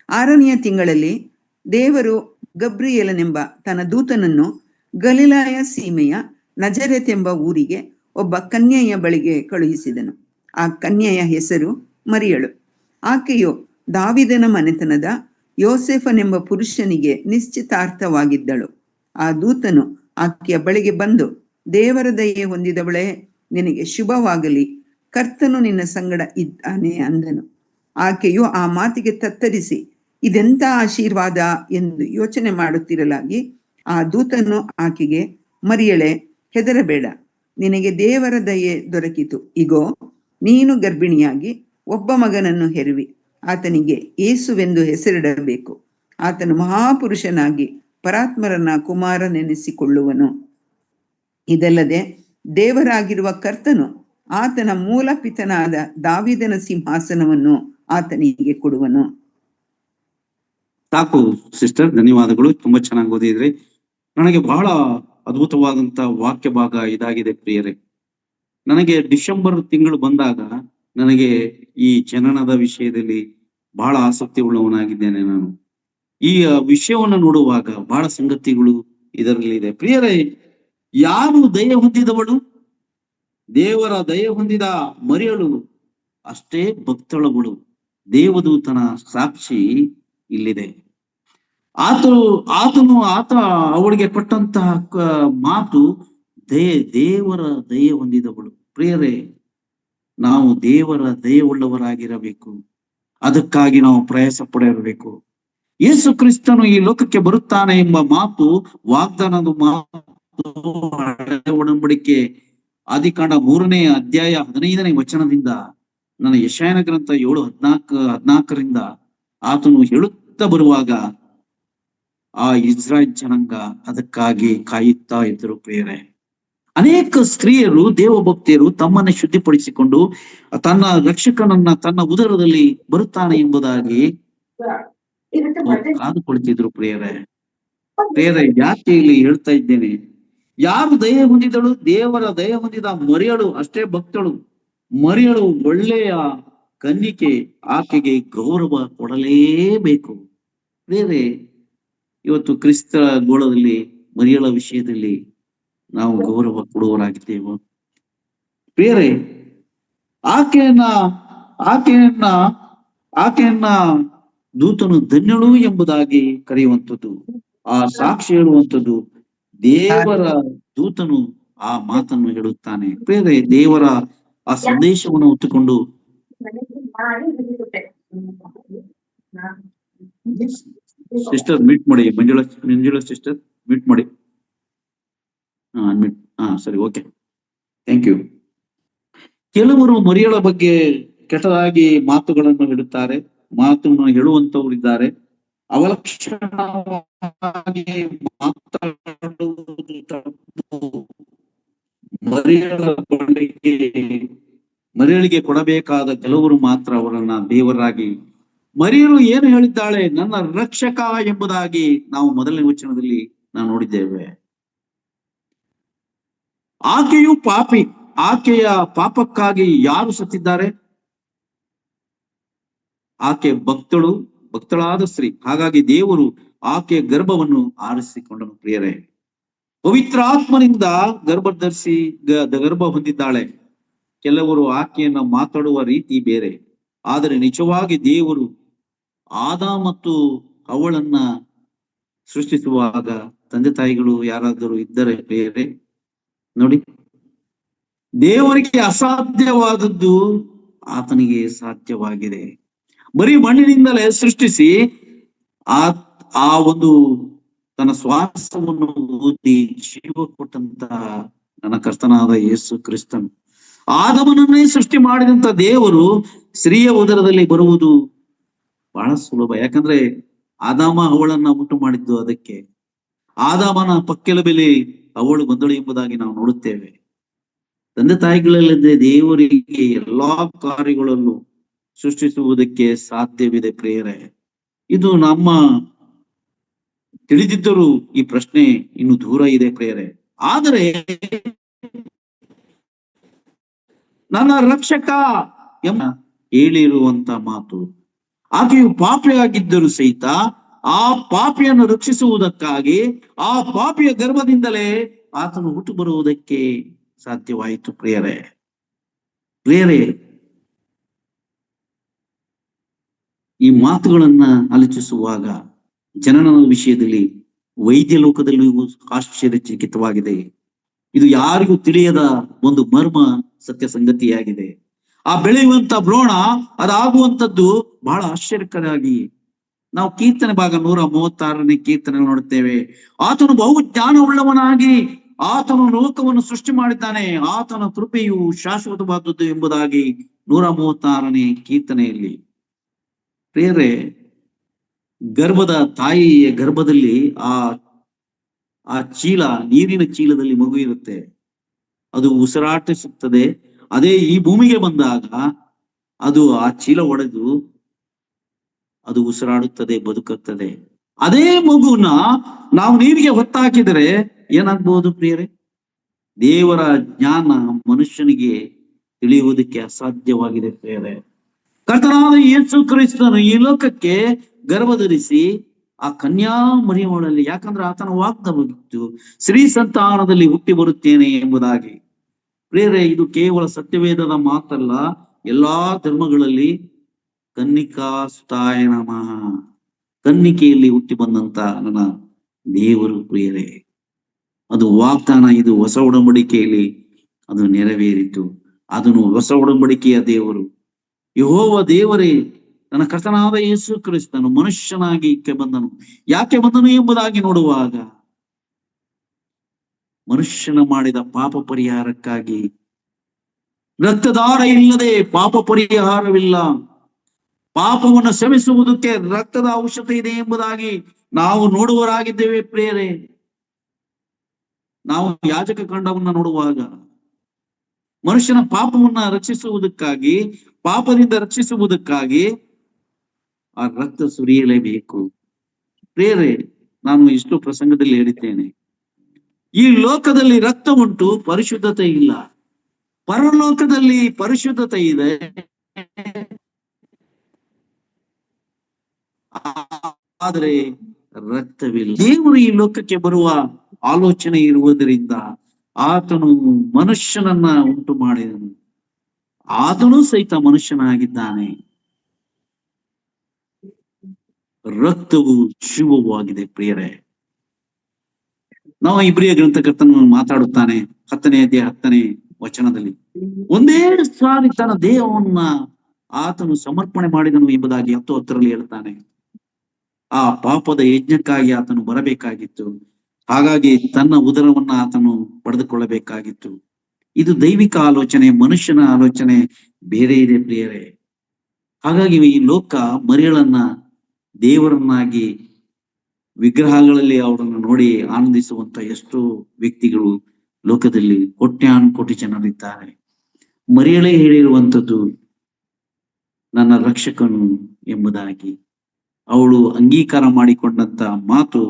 6ನೆಯ ತಿಂಗಳಲ್ಲಿ ದೇವರು ಗಬ್ರಿಯೇಲನೆಂಬ ತನ್ನ ದೂತನನ್ನು ಗಲಿಲಾಯ ಸೀಮೆಯ ನಜರೇತ್ ಎಂಬ ಊರಿಗೆ ಒಬ್ಬ ಕನ್ಯೆಯ ಬಳಿಗೆ ಕಳುಹಿಸಿದನು. ಆ ಕನ್ಯೆಯ ಹೆಸರು ಮರಿಯಳು. ಆಕೆಯು ದಾವಿದನ ಮನೆತನದ ಯೋಸೇಫನೆಂಬ ಪುರುಷನಿಗೆ ನಿಶ್ಚಿತಾರ್ಥವಾಗಿದ್ದಳು. ಆ ದೂತನು ಆಕೆಯ ಬಳಿಗೆ ಬಂದು, ದೇವರ ದಯೆ ಹೊಂದಿದವಳೇ, ನಿನಗೆ ಶುಭವಾಗಲಿ, ಕರ್ತನು ನಿನ್ನ ಸಂಗಡ ಇದ್ದಾನೆ ಅಂದನು. ಆಕೆಯು ಆ ಮಾತಿಗೆ ತತ್ತರಿಸಿ, ಇದೆಂಥ ಆಶೀರ್ವಾದ ಎಂದು ಯೋಚನೆ ಮಾಡುತ್ತಿರಲಾಗಿ ಆ ದೂತನು ಆಕೆಗೆ, ಮರಿಯಳೆ, ಹೆದರಬೇಡ, ನಿನಗೆ ದೇವರ ದಯೆ ದೊರಕಿತು. ಇಗೋ, ನೀನು ಗರ್ಭಿಣಿಯಾಗಿ ಒಬ್ಬ ಮಗನನ್ನು ಹೆರುವಿ. ಆತನಿಗೆ ಯೇಸುವೆಂದು ಹೆಸರಿಡಬೇಕು. ಆತನು ಮಹಾಪುರುಷನಾಗಿ ಪರಾತ್ಮರನ ಕುಮಾರನೆನಿಸಿಕೊಳ್ಳುವನು. ಇದಲ್ಲದೆ ದೇವರಾಗಿರುವ ಕರ್ತನು ಆತನ ಮೂಲ ಪಿತನಾದ ದಾವಿದನ ಸಿಂಹಾಸನವನ್ನು ಆತನಿಗೆ ಕೊಡುವನು. ಸಾಕು ಸಿಸ್ಟರ್, ಧನ್ಯವಾದಗಳು. ತುಂಬಾ ಚೆನ್ನಾಗಿ ಓದಿದ್ರಿ. ನನಗೆ ಬಹಳ ಅದ್ಭುತವಾದಂತ ವಾಕ್ಯ ಭಾಗ ಇದಾಗಿದೆ ಪ್ರಿಯರೇ. ನನಗೆ ಡಿಸೆಂಬರ್ ತಿಂಗಳು ಬಂದಾಗ ನನಗೆ ಈ ಜನನದ ವಿಷಯದಲ್ಲಿ ಬಹಳ ಆಸಕ್ತಿ ಉಳ್ಳವನಾಗಿದ್ದೇನೆ. ನಾನು ಈ ವಿಷಯವನ್ನು ನೋಡುವಾಗ ಬಹಳ ಸಂಗತಿಗಳು ಇದರಲ್ಲಿ ಇದೆ ಪ್ರಿಯರೇ. ಯಾರು ದಯೆ ಹೊಂದಿದವಳು? ದೇವರ ದಯೆ ಹೊಂದಿದ ಮರಿಯಳು ಅಷ್ಟೇ ಭಕ್ತಳವಳು. ದೇವದೂತನ ಸಾಕ್ಷಿ ಇಲ್ಲಿದೆ. ಆತ ಅವಳಿಗೆ ಕೊಟ್ಟಂತಹ ಮಾತು ದೇವರ ದಯೆ ಹೊಂದಿದವಳು. ಪ್ರಿಯರೇ, ನಾವು ದೇವರ ದಯೆ ಉಳ್ಳವರಾಗಿರಬೇಕು. ಅದಕ್ಕಾಗಿ ನಾವು ಪ್ರಯಾಸ ಪಡಿರಬೇಕು. ಯೇಸು ಕ್ರಿಸ್ತನು ಈ ಲೋಕಕ್ಕೆ ಬರುತ್ತಾನೆ ಎಂಬ ಮಾತು, ವಾಗ್ದಾನದ ಮಾತು ಹಳೆಯ ಒಡಂಬಡಿಕೆ ಆದಿಕಾಂಡ 3ನೇ ಅಧ್ಯಾಯ 15ನೇ ವಚನದಿಂದ, ನನ್ನ ಯೆಶಾಯನ ಗ್ರಂಥ 7:14 ಆತನು ಹೇಳುತ್ತಾ ಬರುವಾಗ ಆ ಇಸ್ರಾಯೇಲ್ ಜನಾಂಗ ಅದಕ್ಕಾಗಿ ಕಾಯುತ್ತಾ ಇದ್ದರು ಪ್ರಿಯರೇ. ಅನೇಕ ಸ್ತ್ರೀಯರು, ದೇವಭಕ್ತಿಯರು ತಮ್ಮನ್ನ ಶುದ್ಧಿಪಡಿಸಿಕೊಂಡು ತನ್ನ ರಕ್ಷಕನನ್ನ ತನ್ನ ಉದರದಲ್ಲಿ ಬರುತ್ತಾನೆ ಎಂಬುದಾಗಿ ಕಾದುಕೊಳ್ತಿದ್ರು ಪ್ರಿಯರೇ. ಯಾಕೆ ಇಲ್ಲಿ ಹೇಳ್ತಾ ಇದ್ದೇನೆ? ಯಾರು ದಯೆ ಹೊಂದಿದಳು? ದೇವರ ದಯೆ ಹೊಂದಿದ ಮರಿಯಳು ಅಷ್ಟೇ ಭಕ್ತಳು. ಮರಿಯಳು ಒಳ್ಳೆಯ ಕನ್ನಿಕೆ, ಆಕೆಗೆ ಗೌರವ ಕೊಡಲೇಬೇಕು ಪ್ರಿಯರೇ. ಇವತ್ತು ಕ್ರಿಸ್ತ ಗೋಳದಲ್ಲಿ ಮರಿಯಳ ವಿಷಯದಲ್ಲಿ ನಾವು ಗೌರವ ಕೊಡುವರಾಗಿದ್ದೇವೆ ಪ್ರಿಯರೇ. ಆಕೆಯನ್ನ ದೂತನು ಧನ್ಯಳು ಎಂಬುದಾಗಿ ಕರೆಯುವಂಥದ್ದು, ಆ ಸಾಕ್ಷಿ ಹೇಳುವಂಥದ್ದು. ದೇವರ ದೂತನು ಆ ಮಾತನ್ನು ಹೇಳುತ್ತಾನೆ ಪ್ರಿಯರೇ. ದೇವರ ಆ ಸಂದೇಶವನ್ನು ಹೊತ್ತುಕೊಂಡು ಸಿಸ್ಟರ್ ಮೀಟ್ ಮಾಡಿ, ಮಂಜುಳಾ ಸಿಸ್ಟರ್ ಮೀಟ್ ಮಾಡಿ. ಸರಿ, ಓಕೆ, ಥ್ಯಾಂಕ್ ಯು. ಕೆಲವರು ಮರಿಯಳ ಬಗ್ಗೆ ಕೆಟ್ಟದಾಗಿ ಮಾತುಗಳನ್ನು ಹೇಳುತ್ತಾರೆ. ಮಾತನ್ನು ಹೇಳುವಂತವರಿದ್ದಾರೆ. ಅವಲಕ್ಷಣವಾಗಿ ಮಾತಾಡುವುದು ತಪ್ಪು. ಮರಿಯಳಿಗೆ ಕೊಡಬೇಕಾದ ಕೆಲವರು ಮಾತ್ರ ಅವರನ್ನ ದೇವರಾಗಿ, ಮರಿಯಳು ಏನು ಹೇಳಿದ್ದಾಳೆ? ನನ್ನ ರಕ್ಷಕ ಎಂಬುದಾಗಿ ನಾವು ಮೊದಲನೇ ವಚನದಲ್ಲಿ ನಾವು ನೋಡಿದ್ದೇವೆ. ಆಕೆಯು ಪಾಪಿ. ಆಕೆಯ ಪಾಪಕ್ಕಾಗಿ ಯಾರು ಸತ್ತಿದ್ದಾರೆ? ಆಕೆ ಭಕ್ತಳಾದ ಸ್ತ್ರೀ. ಹಾಗಾಗಿ ದೇವರು ಆಕೆಯ ಗರ್ಭವನ್ನು ಆರಿಸಿಕೊಂಡನು ಪ್ರಿಯರೇ. ಪವಿತ್ರಾತ್ಮನಿಂದ ಗರ್ಭ ಹೊಂದಿದ್ದಾಳೆ. ಕೆಲವರು ಆಕೆಯನ್ನ ಮಾತಾಡುವ ರೀತಿ ಬೇರೆ. ಆದರೆ ನಿಜವಾಗಿ ದೇವರು ಆದ ಮತ್ತು ಅವಳನ್ನ ಸೃಷ್ಟಿಸುವಾಗ ತಂದೆ ತಾಯಿಗಳು ಯಾರಾದರೂ ಇದ್ದರೆ ಬೇರೆ ನೋಡಿ, ದೇವರಿಗೆ ಅಸಾಧ್ಯವಾದದ್ದು ಆತನಿಗೆ ಸಾಧ್ಯವಾಗಿದೆ. ಬರೀ ಮಣ್ಣಿನಿಂದಲೇ ಸೃಷ್ಟಿಸಿ ಆ ಒಂದು ತನ್ನ ಶ್ವಾಸವನ್ನು ಊದಿ ಜೀವ ಕೊಟ್ಟಂತ ನನ್ನ ಕರ್ತನಾದ ಯೇಸು ಕ್ರಿಸ್ತನು. ಆದಮನನ್ನೇ ಸೃಷ್ಟಿ ಮಾಡಿದಂತ ದೇವರು ಸ್ತ್ರೀಯ ಉದರದಲ್ಲಿ ಬರುವುದು ಬಹಳ ಸುಲಭ. ಯಾಕಂದ್ರೆ ಆದಾಮ ಅವಳನ್ನ ಉಂಟು ಮಾಡಿದ್ದು ಅದಕ್ಕೆ. ಆದಾಮನ ಪಕ್ಕೆಲುಬೆಲಿ ಅವಳು ಬಂದಳು ಎಂಬುದಾಗಿ ನಾವು ನೋಡುತ್ತೇವೆ. ತಂದೆ ತಾಯಿಗಳಲ್ಲದೆ ದೇವರಿಗೆ ಎಲ್ಲಾ ಕಾರ್ಯಗಳಲ್ಲೂ ಸೃಷ್ಟಿಸುವುದಕ್ಕೆ ಸಾಧ್ಯವಿದೆ ಪ್ರಿಯರೇ. ಇದು ನಮ್ಮ ತಿಳಿದಿದ್ದರೂ ಈ ಪ್ರಶ್ನೆ ಇನ್ನು ದೂರ ಇದೆ ಪ್ರಿಯರೇ. ಆದರೆ ನನ್ನ ರಕ್ಷಕ ಎಂಬ ಹೇಳಿರುವಂತ ಮಾತು, ಆಕೆಯು ಪಾಪಿಯಾಗಿದ್ದರೂ ಸಹಿತ ಆ ಪಾಪಿಯನ್ನು ರಕ್ಷಿಸುವುದಕ್ಕಾಗಿ ಆ ಪಾಪಿಯ ಗರ್ಭದಿಂದಲೇ ಆತನು ಹುಟ್ಟು ಬರುವುದಕ್ಕೆ ಸಾಧ್ಯವಾಯಿತು ಪ್ರಿಯರೇ. ಪ್ರಿಯರೇ, ಈ ಮಾತುಗಳನ್ನ ಆಲೋಚಿಸುವಾಗ ಜನನದ ವಿಷಯದಲ್ಲಿ ವೈದ್ಯ ಲೋಕದಲ್ಲಿಯೂ ಆಶ್ಚರ್ಯಚಕಿತವಾಗಿದೆ. ಇದು ಯಾರಿಗೂ ತಿಳಿಯದ ಒಂದು ಮರ್ಮ ಸತ್ಯ ಸಂಗತಿಯಾಗಿದೆ. ಆ ಬೆಳೆಯುವಂತ ಭ್ರೂಣ ಅದಾಗುವಂಥದ್ದು ಬಹಳ ಆಶ್ಚರ್ಯಕರಾಗಿ ನಾವು ಕೀರ್ತನೆ ಭಾಗ 136ನೇ ಕೀರ್ತನೆ ನೋಡುತ್ತೇವೆ. ಆತನು ಬಹು ಜ್ಞಾನವುಳ್ಳವನಾಗಿ ಆತನು ಲೋಕವನ್ನು ಸೃಷ್ಟಿ ಮಾಡಿದ್ದಾನೆ, ಆತನ ಕೃಪೆಯು ಶಾಶ್ವತವಾದದ್ದು ಎಂಬುದಾಗಿ 136ನೇ ಕೀರ್ತನೆಯಲ್ಲಿ. ಪ್ರಿಯರೇ, ಗರ್ಭದ ತಾಯಿಯ ಗರ್ಭದಲ್ಲಿ ಆ ಚೀಲ, ನೀರಿನ ಚೀಲದಲ್ಲಿ ಮಗು ಇರುತ್ತೆ, ಅದು ಉಸಿರಾಟಿಸುತ್ತದೆ. ಅದೇ ಈ ಭೂಮಿಗೆ ಬಂದಾಗ ಅದು ಆ ಚೀಲ ಒಡೆದು ಅದು ಉಸಿರಾಡುತ್ತದೆ, ಬದುಕುತ್ತದೆ. ಅದೇ ಮಗುನ ನಾವು ನೀರಿಗೆ ಹೊತ್ತಾಕಿದರೆ ಏನಾಗ್ಬಹುದು ಪ್ರಿಯರೇ? ದೇವರ ಜ್ಞಾನ ಮನುಷ್ಯನಿಗೆ ತಿಳಿಯುವುದಕ್ಕೆ ಅಸಾಧ್ಯವಾಗಿದೆ ಪ್ರಿಯರೇ. ಕರ್ತನಾದ ಯೇಸು ಕ್ರಿಸ್ತನು ಈ ಲೋಕಕ್ಕೆ ಗರ್ಭಧರಿಸಿ ಆ ಕನ್ಯಾ ಮರಿಯಮಳಲ್ಲಿ, ಯಾಕಂದ್ರೆ ಆತನ ವಾಗ್ದಾನವಿತ್ತು, ಸ್ತ್ರೀ ಸಂತಾನದಲ್ಲಿ ಹುಟ್ಟಿ ಬರುತ್ತೇನೆ ಎಂಬುದಾಗಿ. ಪ್ರಿಯರೇ, ಇದು ಕೇವಲ ಸತ್ಯವೇದದ ಮಾತಲ್ಲ, ಎಲ್ಲಾ ಧರ್ಮಗಳಲ್ಲಿ ಕನ್ನಿಕಾ ಸುತಾಯ ನಮಃ, ಕನ್ನಿಕೆಯಲ್ಲಿ ಹುಟ್ಟಿ ಬಂದಂತ ನನ್ನ ದೇವರು ಪ್ರಿಯರೇ. ಅದು ವಾಗ್ದಾನ. ಇದು ಹೊಸ ಒಡಂಬಡಿಕೆಯಲ್ಲಿ ಅದು ನೆರವೇರಿತು. ಅದನ್ನು ಹೊಸ ಒಡಂಬಡಿಕೆಯ ದೇವರು ಯೆಹೋವ ದೇವರೇ, ನನ್ನ ಕರ್ತನಾದ ಯೇಸು ಕ್ರಿಸ್ತನು ಮನುಷ್ಯನಾಗಿ ಬಂದನು. ಯಾಕೆ ಬಂದನು ಎಂಬುದಾಗಿ ನೋಡುವಾಗ, ಮನುಷ್ಯನ ಮಾಡಿದ ಪಾಪ ಪರಿಹಾರಕ್ಕಾಗಿ. ರಕ್ತದಾರ ಇಲ್ಲದೆ ಪಾಪ ಪರಿಹಾರವಿಲ್ಲ. ಪಾಪವನ್ನು ಶ್ರಮಿಸುವುದಕ್ಕೆ ರಕ್ತದ ಔಷಧ ಇದೆ ಎಂಬುದಾಗಿ ನಾವು ನೋಡುವರಾಗಿದ್ದೇವೆ ಪ್ರಿಯರೇ. ನಾವು ಯಾಜಕ ಕಾಂಡವನ್ನ ನೋಡುವಾಗ ಮನುಷ್ಯನ ಪಾಪವನ್ನ ರಕ್ಷಿಸುವುದಕ್ಕಾಗಿ, ಪಾಪದಿಂದ ರಕ್ಷಿಸುವುದಕ್ಕಾಗಿ ಆ ರಕ್ತ ಸುರಿಯಲೇಬೇಕು ಪ್ರಿಯರೇ. ನಾನು ಇಷ್ಟು ಪ್ರಸಂಗದಲ್ಲಿ ಹೇಳಿದ್ದೇನೆ, ಈ ಲೋಕದಲ್ಲಿ ರಕ್ತ ಉಂಟು, ಪರಿಶುದ್ಧತೆ ಇಲ್ಲ. ಪರಲೋಕದಲ್ಲಿ ಪರಿಶುದ್ಧತೆ ಇದೆ, ಆದರೆ ರಕ್ತವಿಲ್ಲ. ದೇವರು ಈ ಲೋಕಕ್ಕೆ ಬರುವ ಆಲೋಚನೆ ಇರುವುದರಿಂದ ಆತನು ಮನುಷ್ಯನನ್ನ ಉಂಟು ಮಾಡಿದನು. ಆತನು ಸಹಿತ ಮನುಷ್ಯನಾಗಿದ್ದಾನೆ. ರಕ್ತವು ಜೀವವಾಗಿದೆ ಪ್ರಿಯರೇ. ನಾವು ಇಬ್ರಿಯ ಗ್ರಂಥಕರ್ತನು ಮಾತಾಡುತ್ತಾನೆ 10ನೇ ಅಧ್ಯಾಯ 10ನೇ ವಚನದಲ್ಲಿ, ಒಂದೇ ಸಾರಿ ತನ್ನ ದೇಹವನ್ನ ಆತನು ಸಮರ್ಪಣೆ ಮಾಡಿದನು ಎಂಬುದಾಗಿ 10:10ರಲ್ಲಿ ಹೇಳ್ತಾನೆ. ಆ ಪಾಪದ ಯಜ್ಞಕ್ಕಾಗಿ ಆತನು ಬರಬೇಕಾಗಿತ್ತು. ಹಾಗಾಗಿ ತನ್ನ ಉದರವನ್ನ ಆತನು ಪಡೆದುಕೊಳ್ಳಬೇಕಾಗಿತ್ತು. ಇದು ದೈವಿಕ ಆಲೋಚನೆ, ಮನುಷ್ಯನ ಆಲೋಚನೆ ಬೇರೆ ಇದೆ ಪ್ರಿಯರೇ. ಹಾಗಾಗಿ ಈ ಲೋಕ ಮರಿಯಳನ್ನ ದೇವರನ್ನಾಗಿ ವಿಗ್ರಹಗಳಲ್ಲಿ ಅವರನ್ನು ನೋಡಿ ಆನಂದಿಸುವಂತ ಎಷ್ಟೋ ವ್ಯಕ್ತಿಗಳು ಲೋಕದಲ್ಲಿ ಕೋಟ್ಯಾನುಕೋಟಿ ಜನರಿದ್ದಾರೆ. ಮರಿಯಳೇ ಹೇಳಿರುವಂಥದ್ದು ನನ್ನ ರಕ್ಷಕನು ಎಂಬುದಾಗಿ. ಅವಳು ಅಂಗೀಕಾರ ಮಾಡಿಕೊಂಡಂತ ಮಾತು,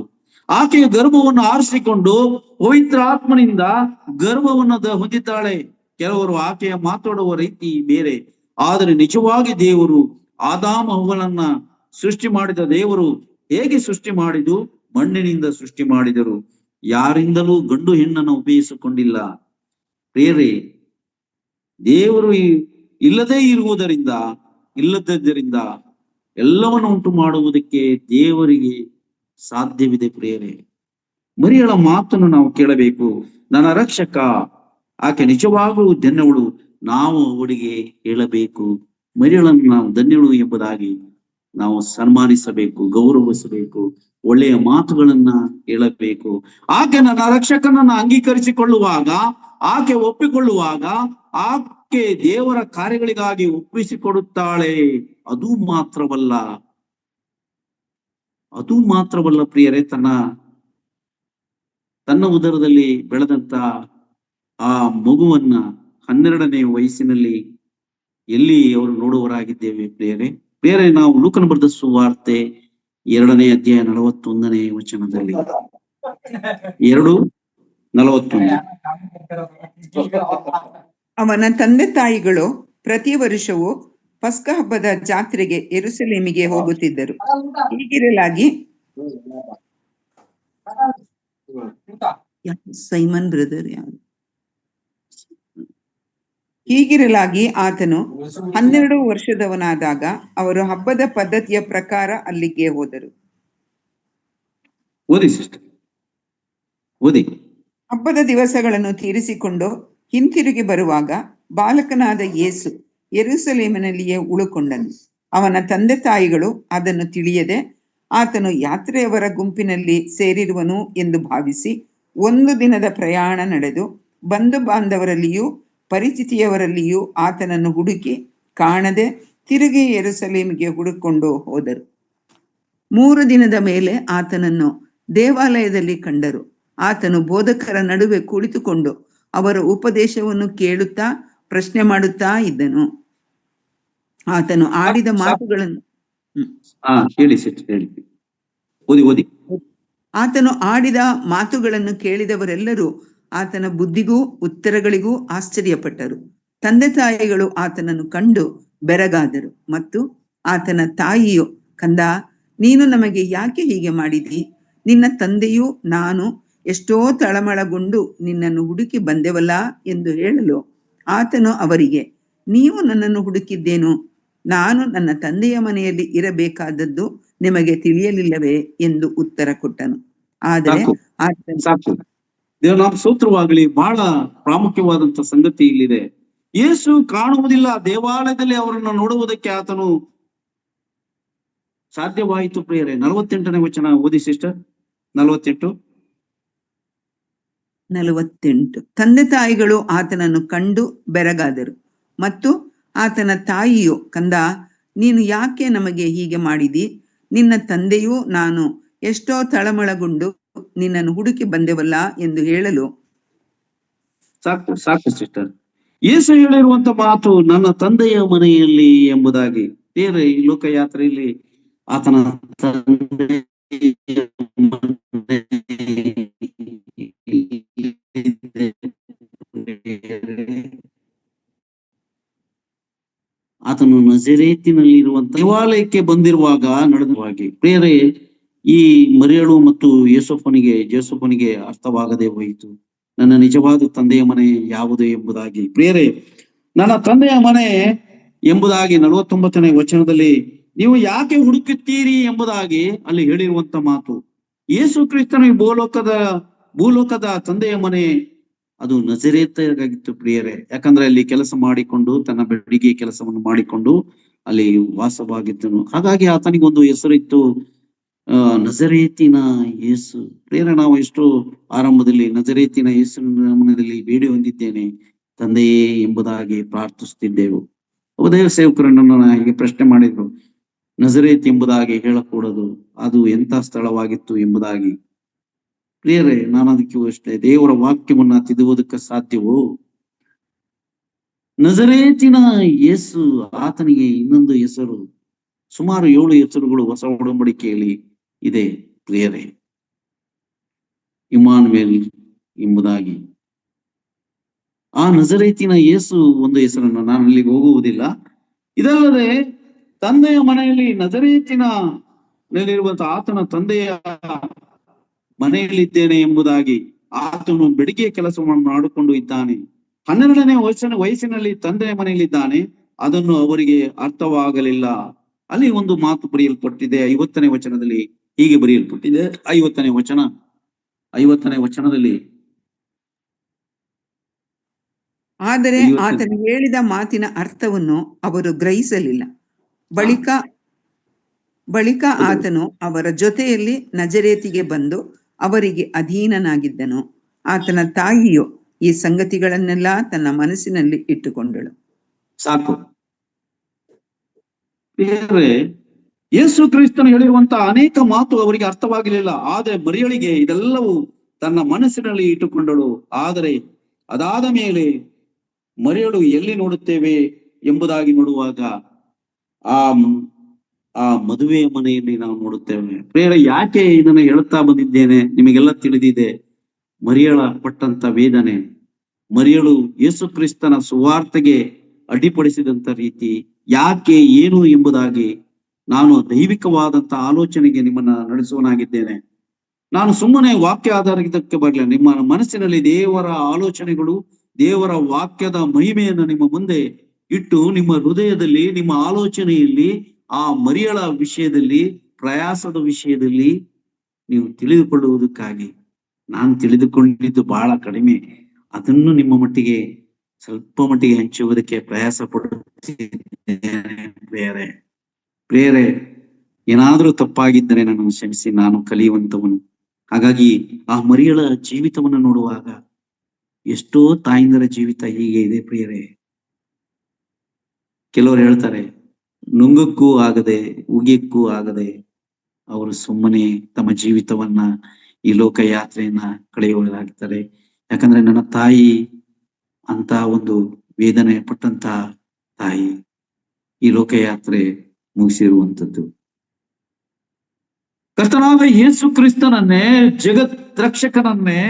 ಆಕೆಯ ಗರ್ಭವನ್ನು ಆರಿಸಿಕೊಂಡು ಪವಿತ್ರ ಆತ್ಮನಿಂದ ಗರ್ಭವನ್ನು ಹೊಂದಿದ್ದಾಳೆ. ಕೆಲವರು ಆಕೆಯ ಮಾತಾಡುವ ರೀತಿ ಬೇರೆ, ಆದರೆ ನಿಜವಾಗಿ ದೇವರು ಆದಾಮ ಹವ್ವಳನ್ನ ಸೃಷ್ಟಿ ಮಾಡಿದ ದೇವರು ಹೇಗೆ ಸೃಷ್ಟಿ ಮಾಡಿದು? ಮಣ್ಣಿನಿಂದ ಸೃಷ್ಟಿ ಮಾಡಿದರು. ಯಾರಿಂದಲೂ ಗಂಡು ಹೆಣ್ಣನ್ನು ಉಪಯೋಗಿಸಿಕೊಂಡಿಲ್ಲ ಪ್ರಿಯರೇ. ದೇವರು ಇಲ್ಲದೇ ಇಲ್ಲದ್ದರಿಂದ ಎಲ್ಲವನ್ನು ಉಂಟು ಮಾಡುವುದಕ್ಕೆ ದೇವರಿಗೆ ಸಾಧ್ಯವಿದೆ ಪ್ರಿಯರೇ. ಮರಿಯಳ ಮಾತನ್ನು ನಾವು ಕೇಳಬೇಕು. ನನ್ನ ರಕ್ಷಕ, ಆಕೆ ನಿಜವಾಗಲೂ ಧನ್ಯವಳು. ನಾವು ಅವಳಿಗೆ ಹೇಳಬೇಕು, ಮರಿಯಳನ್ನು ನಾವು ಧನ್ಯಳು ಎಂಬುದಾಗಿ ನಾವು ಸನ್ಮಾನಿಸಬೇಕು, ಗೌರವಿಸಬೇಕು, ಒಳ್ಳೆಯ ಮಾತುಗಳನ್ನ ಹೇಳಬೇಕು. ಆಕೆ ನನ್ನ ರಕ್ಷಕನನ್ನ ಅಂಗೀಕರಿಸಿಕೊಳ್ಳುವಾಗ, ಆಕೆ ಒಪ್ಪಿಕೊಳ್ಳುವಾಗ, ಆಕೆ ದೇವರ ಕಾರ್ಯಗಳಿಗಾಗಿ ಒಪ್ಪಿಸಿಕೊಡುತ್ತಾಳೆ. ಅದು ಮಾತ್ರವಲ್ಲ ಪ್ರಿಯರೇ, ತನ್ನ ಉದರದಲ್ಲಿ ಬೆಳೆದಂತ ಆ ಮಗುವನ್ನ 12ನೇ ವಯಸ್ಸಿನಲ್ಲಿ ಎಲ್ಲಿ ಅವರು ನೋಡುವರಾಗಿದ್ದೇವೆ ಪ್ರಿಯರೇ, ನಾವು ಲೂಕನ ಬರೆದ ಸುವಾರ್ತೆ 2ನೇ ಅಧ್ಯಾಯ 41ನೇ ವಚನದಲ್ಲಿ 2:41. ಅವನ ತಂದೆ ತಾಯಿಗಳು ಪ್ರತಿ ವರ್ಷವೂ ಪಸ್ಕ ಹಬ್ಬದ ಜಾತ್ರೆಗೆ ಯೆರೂಸಲೇಮಿಗೆ ಹೋಗುತ್ತಿದ್ದರು. ಹೀಗಿರಲಾಗಿ ಆತನು 12 ವರ್ಷದವನಾದಾಗ ಅವರು ಹಬ್ಬದ ಪದ್ಧತಿಯ ಪ್ರಕಾರ ಅಲ್ಲಿಗೆ ಹೋದರು. ಹಬ್ಬದ ದಿವಸಗಳನ್ನು ತೀರಿಸಿಕೊಂಡು ಹಿಂತಿರುಗಿ ಬರುವಾಗ ಬಾಲಕನಾದ ಯೇಸು ಯೆರೂಸಲೇಮಿನಲ್ಲಿಯೇ ಉಳುಕೊಂಡನು. ಅವನ ತಂದೆ ತಾಯಿಗಳು ಅದನ್ನು ತಿಳಿಯದೆ ಆತನು ಯಾತ್ರೆಯವರ ಗುಂಪಿನಲ್ಲಿ ಸೇರಿರುವನು ಎಂದು ಭಾವಿಸಿ 1 ದಿನದ ಪ್ರಯಾಣ ನಡೆದು ಬಂಧು ಬಾಂಧವರಲ್ಲಿಯೂ ಪರಿಚಿತಿಯವರಲ್ಲಿಯೂ ಆತನನ್ನು ಹುಡುಕಿ ಕಾಣದೆ ತಿರುಗಿ ಯೆರೂಸಲೇಮಿಗೆ ಹುಡುಕೊಂಡು ಹೋದರು. 3 ದಿನದ ಮೇಲೆ ಆತನನ್ನು ದೇವಾಲಯದಲ್ಲಿ ಕಂಡರು. ಆತನು ಬೋಧಕರ ನಡುವೆ ಕುಳಿತುಕೊಂಡು ಅವರ ಉಪದೇಶವನ್ನು ಕೇಳುತ್ತಾ ಪ್ರಶ್ನೆ ಮಾಡುತ್ತಾ ಇದ್ದನು. ಆತನು ಆಡಿದ ಮಾತುಗಳನ್ನು ಆತನು ಆಡಿದ ಮಾತುಗಳನ್ನು ಕೇಳಿದವರೆಲ್ಲರೂ ಆತನ ಬುದ್ಧಿಗೂ ಉತ್ತರಗಳಿಗೂ ಆಶ್ಚರ್ಯಪಟ್ಟರು. ತಂದೆ ತಾಯಿಗಳು ಆತನನ್ನು ಕಂಡು ಬೆರಗಾದರು. ಮತ್ತು ಆತನ ತಾಯಿಯು, ಕಂದ, ನೀನು ನಮಗೆ ಯಾಕೆ ಹೀಗೆ ಮಾಡಿದಿ? ನಿನ್ನ ತಂದೆಯೂ ನಾನು ಎಷ್ಟೋ ತಳಮಳಗೊಂಡು ನಿನ್ನನ್ನು ಹುಡುಕಿ ಬಂದೆವಲ್ಲ ಎಂದು ಹೇಳಲು, ಆತನು ಅವರಿಗೆ, ನೀವು ನನ್ನನ್ನು ಹುಡುಕಿದ್ದೇನು? ನಾನು ನನ್ನ ತಂದೆಯ ಮನೆಯಲ್ಲಿ ಇರಬೇಕಾದದ್ದು ನಿಮಗೆ ತಿಳಿಯಲಿಲ್ಲವೇ ಎಂದು ಉತ್ತರ ಕೊಟ್ಟನು. ಆದರೆ ದೇವರ ಸ್ತೋತ್ರವಾಗಲಿ. ಬಹಳ ಪ್ರಾಮುಖ್ಯವಾದಂತ ಸಂಗತಿ ಇಲ್ಲಿದೆ. ಯೇಸು ಕಾಣುವುದಿಲ್ಲ, ದೇವಾಲಯದಲ್ಲಿ ಅವರನ್ನು ನೋಡುವುದಕ್ಕೆ ಆತನು ಸಾಧ್ಯವಾಯಿತು. ಪ್ರಿಯರೇ, 48ನೇ ವಚನ ಓದಿ ಸಿಸ್ಟರ್. 48. ತಂದೆ ತಾಯಿಗಳು ಆತನನ್ನು ಕಂಡು ಬೆರಗಾದರು. ಮತ್ತು ಆತನ ತಾಯಿಯು, ಕಂದ, ನೀನು ಯಾಕೆ ನಮಗೆ ಹೀಗೆ ಮಾಡಿದಿ? ನಿನ್ನ ತಂದೆಯೂ ನಾನು ಎಷ್ಟೋ ತಳಮಳಗೊಂಡು ನಿನ್ನನ್ನು ಹುಡುಕಿ ಬಂದೆವಲ್ಲ ಎಂದು ಹೇಳಲು, ಸಾಕು ಸಿಸ್ಟರ್. ಯೇಸು ಹೇಳಿರುವಂತ ಮಾತು ನನ್ನ ತಂದೆಯ ಮನೆಯಲ್ಲಿ ಎಂಬುದಾಗಿ. ಬೇರೆ ಈ ಲೋಕಯಾತ್ರೆಯಲ್ಲಿ ಆತನ ಆತನು ನಜರೇತಿನಲ್ಲಿ ಇರುವಂತ ದೇವಾಲಯಕ್ಕೆ ಬಂದಿರುವಾಗ ನಡೆದ ಹಾಗೆ. ಪ್ರಿಯರೇ, ಈ ಮರಿಯಳು ಮತ್ತು ಜೇಸಪ್ಪನಿಗೆ ಅರ್ಥವಾಗದೆ ಹೋಯಿತು, ನನ್ನ ನಿಜವಾದ ತಂದೆಯ ಮನೆ ಯಾವುದು ಎಂಬುದಾಗಿ. ಪ್ರಿಯರೇ, ನನ್ನ ತಂದೆಯ ಮನೆ ಎಂಬುದಾಗಿ 49ನೇ ವಚನದಲ್ಲಿ ನೀವು ಯಾಕೆ ಹುಡುಕುತ್ತೀರಿ ಎಂಬುದಾಗಿ ಅಲ್ಲಿ ಹೇಳಿರುವಂತ ಮಾತು. ಯೇಸು ಕ್ರಿಸ್ತನ ಭೂಲೋಕದ ತಂದೆಯ ಮನೆ ಅದು ನಜರೇತಾಗಿತ್ತು ಪ್ರಿಯರೇ. ಯಾಕಂದ್ರೆ ಅಲ್ಲಿ ಕೆಲಸ ಮಾಡಿಕೊಂಡು, ತನ್ನ ಬೆಳಿಗ್ಗೆ ಕೆಲಸವನ್ನು ಮಾಡಿಕೊಂಡು ಅಲ್ಲಿ ವಾಸವಾಗಿದ್ದನು. ಹಾಗಾಗಿ ಆತನಿಗೆ ಒಂದು ಹೆಸರಿತ್ತು, ನಜರೇತಿನ ಯೇಸು. ಪ್ರಿಯರೇ, ನಾವು ಎಷ್ಟು ಆರಂಭದಲ್ಲಿ ನಜರೇತಿನ ಯೇಸುವಿನ ನಾಮದಲ್ಲಿ ಬೇಡಿ ಹೊಂದಿದ್ದೇನೆ ತಂದೆಯೇ ಎಂಬುದಾಗಿ ಪ್ರಾರ್ಥಿಸುತ್ತಿದ್ದೆವು. ಉದಯ ಸೇವಕರನ್ನು ಹೀಗೆ ಪ್ರಶ್ನೆ ಮಾಡಿದ್ರು, ನಜರೇತ್ ಎಂಬುದಾಗಿ ಹೇಳಕೂಡದು, ಅದು ಎಂಥ ಸ್ಥಳವಾಗಿತ್ತು ಎಂಬುದಾಗಿ. ಪ್ರಿಯರೇ, ನಾನು ಅದಕ್ಕೆ ಅಷ್ಟೇ, ದೇವರ ವಾಕ್ಯವನ್ನ ತಿದ್ದುವುದಕ್ಕೆ ಸಾಧ್ಯವೋ? ನಜರೇತಿನ ಯೇಸು, ಆತನಿಗೆ ಇನ್ನೊಂದು ಹೆಸರು, ಸುಮಾರು 7 ಹೆಸರುಗಳು ಹೊಸ ಒಡಂಬಡಿಕೆಯಲ್ಲಿ ಇದೆ ಪ್ರಿಯರೇ. ಇಮ್ಮಾನುವೇಲ್ ಎಂಬುದಾಗಿ. ಆ ನಜರೇತಿನ ಯೇಸು ಒಂದು ಹೆಸರನ್ನು, ನಾನು ಅಲ್ಲಿಗೆ ಹೋಗುವುದಿಲ್ಲ. ಇದಲ್ಲದೆ ತಂದೆಯ ಮನೆಯಲ್ಲಿ ನಜರೇತಿನಲ್ಲಿರುವಂತಹ ಆತನ ತಂದೆಯ ಮನೆಯಲ್ಲಿದ್ದೇನೆ ಎಂಬುದಾಗಿ ಆತನು ಬೆಳಿಗ್ಗೆ ಕೆಲಸವನ್ನು ಮಾಡಿಕೊಂಡು ಇದ್ದಾನೆ. 12ನೇ ವಯಸ್ಸಿನಲ್ಲಿ ತಂದೆಯ ಮನೆಯಲ್ಲಿದ್ದಾನೆ. ಅದನ್ನು ಅವರಿಗೆ ಅರ್ಥವಾಗಲಿಲ್ಲ. ಅಲ್ಲಿ ಒಂದು ಮಾತು ಬರೆಯಲ್ಪಟ್ಟಿದೆ 50ನೇ ವಚನದಲ್ಲಿ, ಹೀಗೆ ಬರೆಯಲ್ಪಟ್ಟಿದೆ. 50ನೇ ವಚನದಲ್ಲಿ, ಆದರೆ ಆತನು ಹೇಳಿದ ಮಾತಿನ ಅರ್ಥವನ್ನು ಅವರು ಗ್ರಹಿಸಲಿಲ್ಲ. ಬಳಿಕ ಬಳಿಕ ಆತನು ಅವರ ಜೊತೆಯಲ್ಲಿ ನಜರೇತಿಗೆ ಬಂದು ಅವರಿಗೆ ಅಧೀನನಾಗಿದ್ದನು. ಆತನ ತಾಯಿಯು ಈ ಸಂಗತಿಗಳನ್ನೆಲ್ಲ ತನ್ನ ಮನಸ್ಸಿನಲ್ಲಿ ಇಟ್ಟುಕೊಂಡಳು. ಸಾಕು. ಬೇರೆ ಯೇಸು ಕ್ರಿಸ್ತನು ಹೇಳಿರುವಂತಹ ಅನೇಕ ಮಾತು ಅವರಿಗೆ ಅರ್ಥವಾಗಿರಲಿಲ್ಲ. ಆದ್ರೆ ಮರಿಯಳಿಗೆ ಇದೆಲ್ಲವೂ ತನ್ನ ಮನಸ್ಸಿನಲ್ಲಿ ಇಟ್ಟುಕೊಂಡಳು. ಆದರೆ ಅದಾದ ಮೇಲೆ ಮರಿಯಳು ಎಲ್ಲಿ ನೋಡುತ್ತೇವೆ ಎಂಬುದಾಗಿ ನೋಡುವಾಗ ಆ ಆ ಮದುವೆಯ ಮನೆಯಲ್ಲಿ ನಾವು ನೋಡುತ್ತೇವೆ. ಪ್ರಿಯರೇ, ಯಾಕೆ ಇದನ್ನು ಹೇಳುತ್ತಾ ಬಂದಿದ್ದೇನೆ ನಿಮಗೆಲ್ಲ ತಿಳಿದಿದೆ. ಮರಿಯಳ ಪಟ್ಟಂತ ವೇದನೆ, ಮರಿಯಳು ಯೇಸು ಕ್ರಿಸ್ತನ ಸುವಾರ್ತೆಗೆ ಅಡ್ಡಿಪಡಿಸಿದಂತ ರೀತಿ ಯಾಕೆ ಏನು ಎಂಬುದಾಗಿ ನಾನು ದೈವಿಕವಾದಂತ ಆಲೋಚನೆಗೆ ನಿಮ್ಮನ್ನ ನಡೆಸುವನಾಗಿದ್ದೇನೆ. ನಾನು ಸುಮ್ಮನೆ ವಾಕ್ಯ ಆಧಾರಿತಕ್ಕೆ ಬರಲಿಲ್ಲ. ನಿಮ್ಮ ಮನಸ್ಸಿನಲ್ಲಿ ದೇವರ ಆಲೋಚನೆಗಳು, ದೇವರ ವಾಕ್ಯದ ಮಹಿಮೆಯನ್ನು ನಿಮ್ಮ ಮುಂದೆ ಇಟ್ಟು ನಿಮ್ಮ ಹೃದಯದಲ್ಲಿ, ನಿಮ್ಮ ಆಲೋಚನೆಯಲ್ಲಿ ಆ ಮರಿಯಳ ವಿಷಯದಲ್ಲಿ, ಪ್ರಯಾಸದ ವಿಷಯದಲ್ಲಿ ನೀವು ತಿಳಿದುಕೊಳ್ಳುವುದಕ್ಕಾಗಿ. ನಾನು ತಿಳಿದುಕೊಂಡಿದ್ದು ಬಹಳ ಕಡಿಮೆ, ಅದನ್ನು ನಿಮ್ಮ ಮಟ್ಟಿಗೆ ಸ್ವಲ್ಪ ಮಟ್ಟಿಗೆ ಹಂಚುವುದಕ್ಕೆ ಪ್ರಯಾಸ ಪಡುತ್ತಿದ್ದೇನೆ. ಪ್ರಿಯರೇ, ಏನಾದರೂ ತಪ್ಪಾಗಿದ್ದರೆ ನನ್ನನ್ನು ಕ್ಷಮಿಸಿ, ನಾನು ಕಲಿಯುವಂತವನು. ಹಾಗಾಗಿ ಆ ಮರಿಯಳ ಜೀವಿತವನ್ನು ನೋಡುವಾಗ ಎಷ್ಟೋ ತಾಯಿಂದರ ಜೀವಿತ ಹೀಗೆ ಇದೆ ಪ್ರಿಯರೇ. ಕೆಲವರು ಹೇಳ್ತಾರೆ, ನುಂಗಕ್ಕೂ ಆಗದೆ ಉಗಿಯಕ್ಕೂ ಆಗದೆ ಅವರು ಸುಮ್ಮನೆ ತಮ್ಮ ಜೀವಿತವನ್ನ, ಈ ಲೋಕಯಾತ್ರೆಯನ್ನ ಕಳೆಯುವರಾಗ್ತಾರೆ. ಯಾಕಂದ್ರೆ ನನ್ನ ತಾಯಿ ಅಂತ ಒಂದು ವೇದನೆ ಪಟ್ಟಂತ ತಾಯಿ ಈ ಲೋಕಯಾತ್ರೆ ಮುಗಿಸಿರುವಂಥದ್ದು. ಕರ್ತನಾದ ಯೇಸು ಕ್ರಿಸ್ತನನ್ನೇ, ಜಗತ್ ರಕ್ಷಕನನ್ನೇ,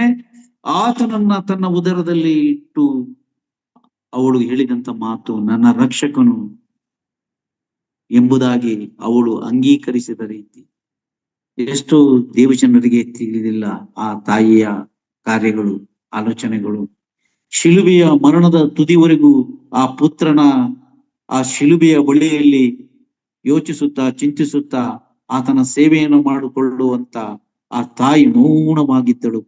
ಆತನನ್ನ ತನ್ನ ಉದರದಲ್ಲಿ ಇಟ್ಟು ಅವಳು ಹೇಳಿದಂತ ಮಾತು ನನ್ನ ರಕ್ಷಕನು ಎಂಬುದಾಗಿ ಅವಳು ಅಂಗೀಕರಿಸಿದ ರೀತಿ ಎಷ್ಟು ದೇವಜನರಿಗೆ ತಿಳಿದಿಲ್ಲ. ಆ ತಾಯಿಯ ಕಾರ್ಯಗಳು, ಆಲೋಚನೆಗಳು, ಶಿಲುಬೆಯ ಮರಣದ ತುದಿವರೆಗೂ ಆ ಪುತ್ರನ ಆ ಶಿಲುಬೆಯ ಬಳಿಯಲ್ಲಿ ಯೋಚಿಸುತ್ತಾ, ಚಿಂತಿಸುತ್ತಾ ಆತನ ಸೇವೆಯನ್ನು ಮಾಡಿಕೊಳ್ಳುವಂತ ಆ ತಾಯಿ ಮೌನವಾಗಿದ್ದಳು.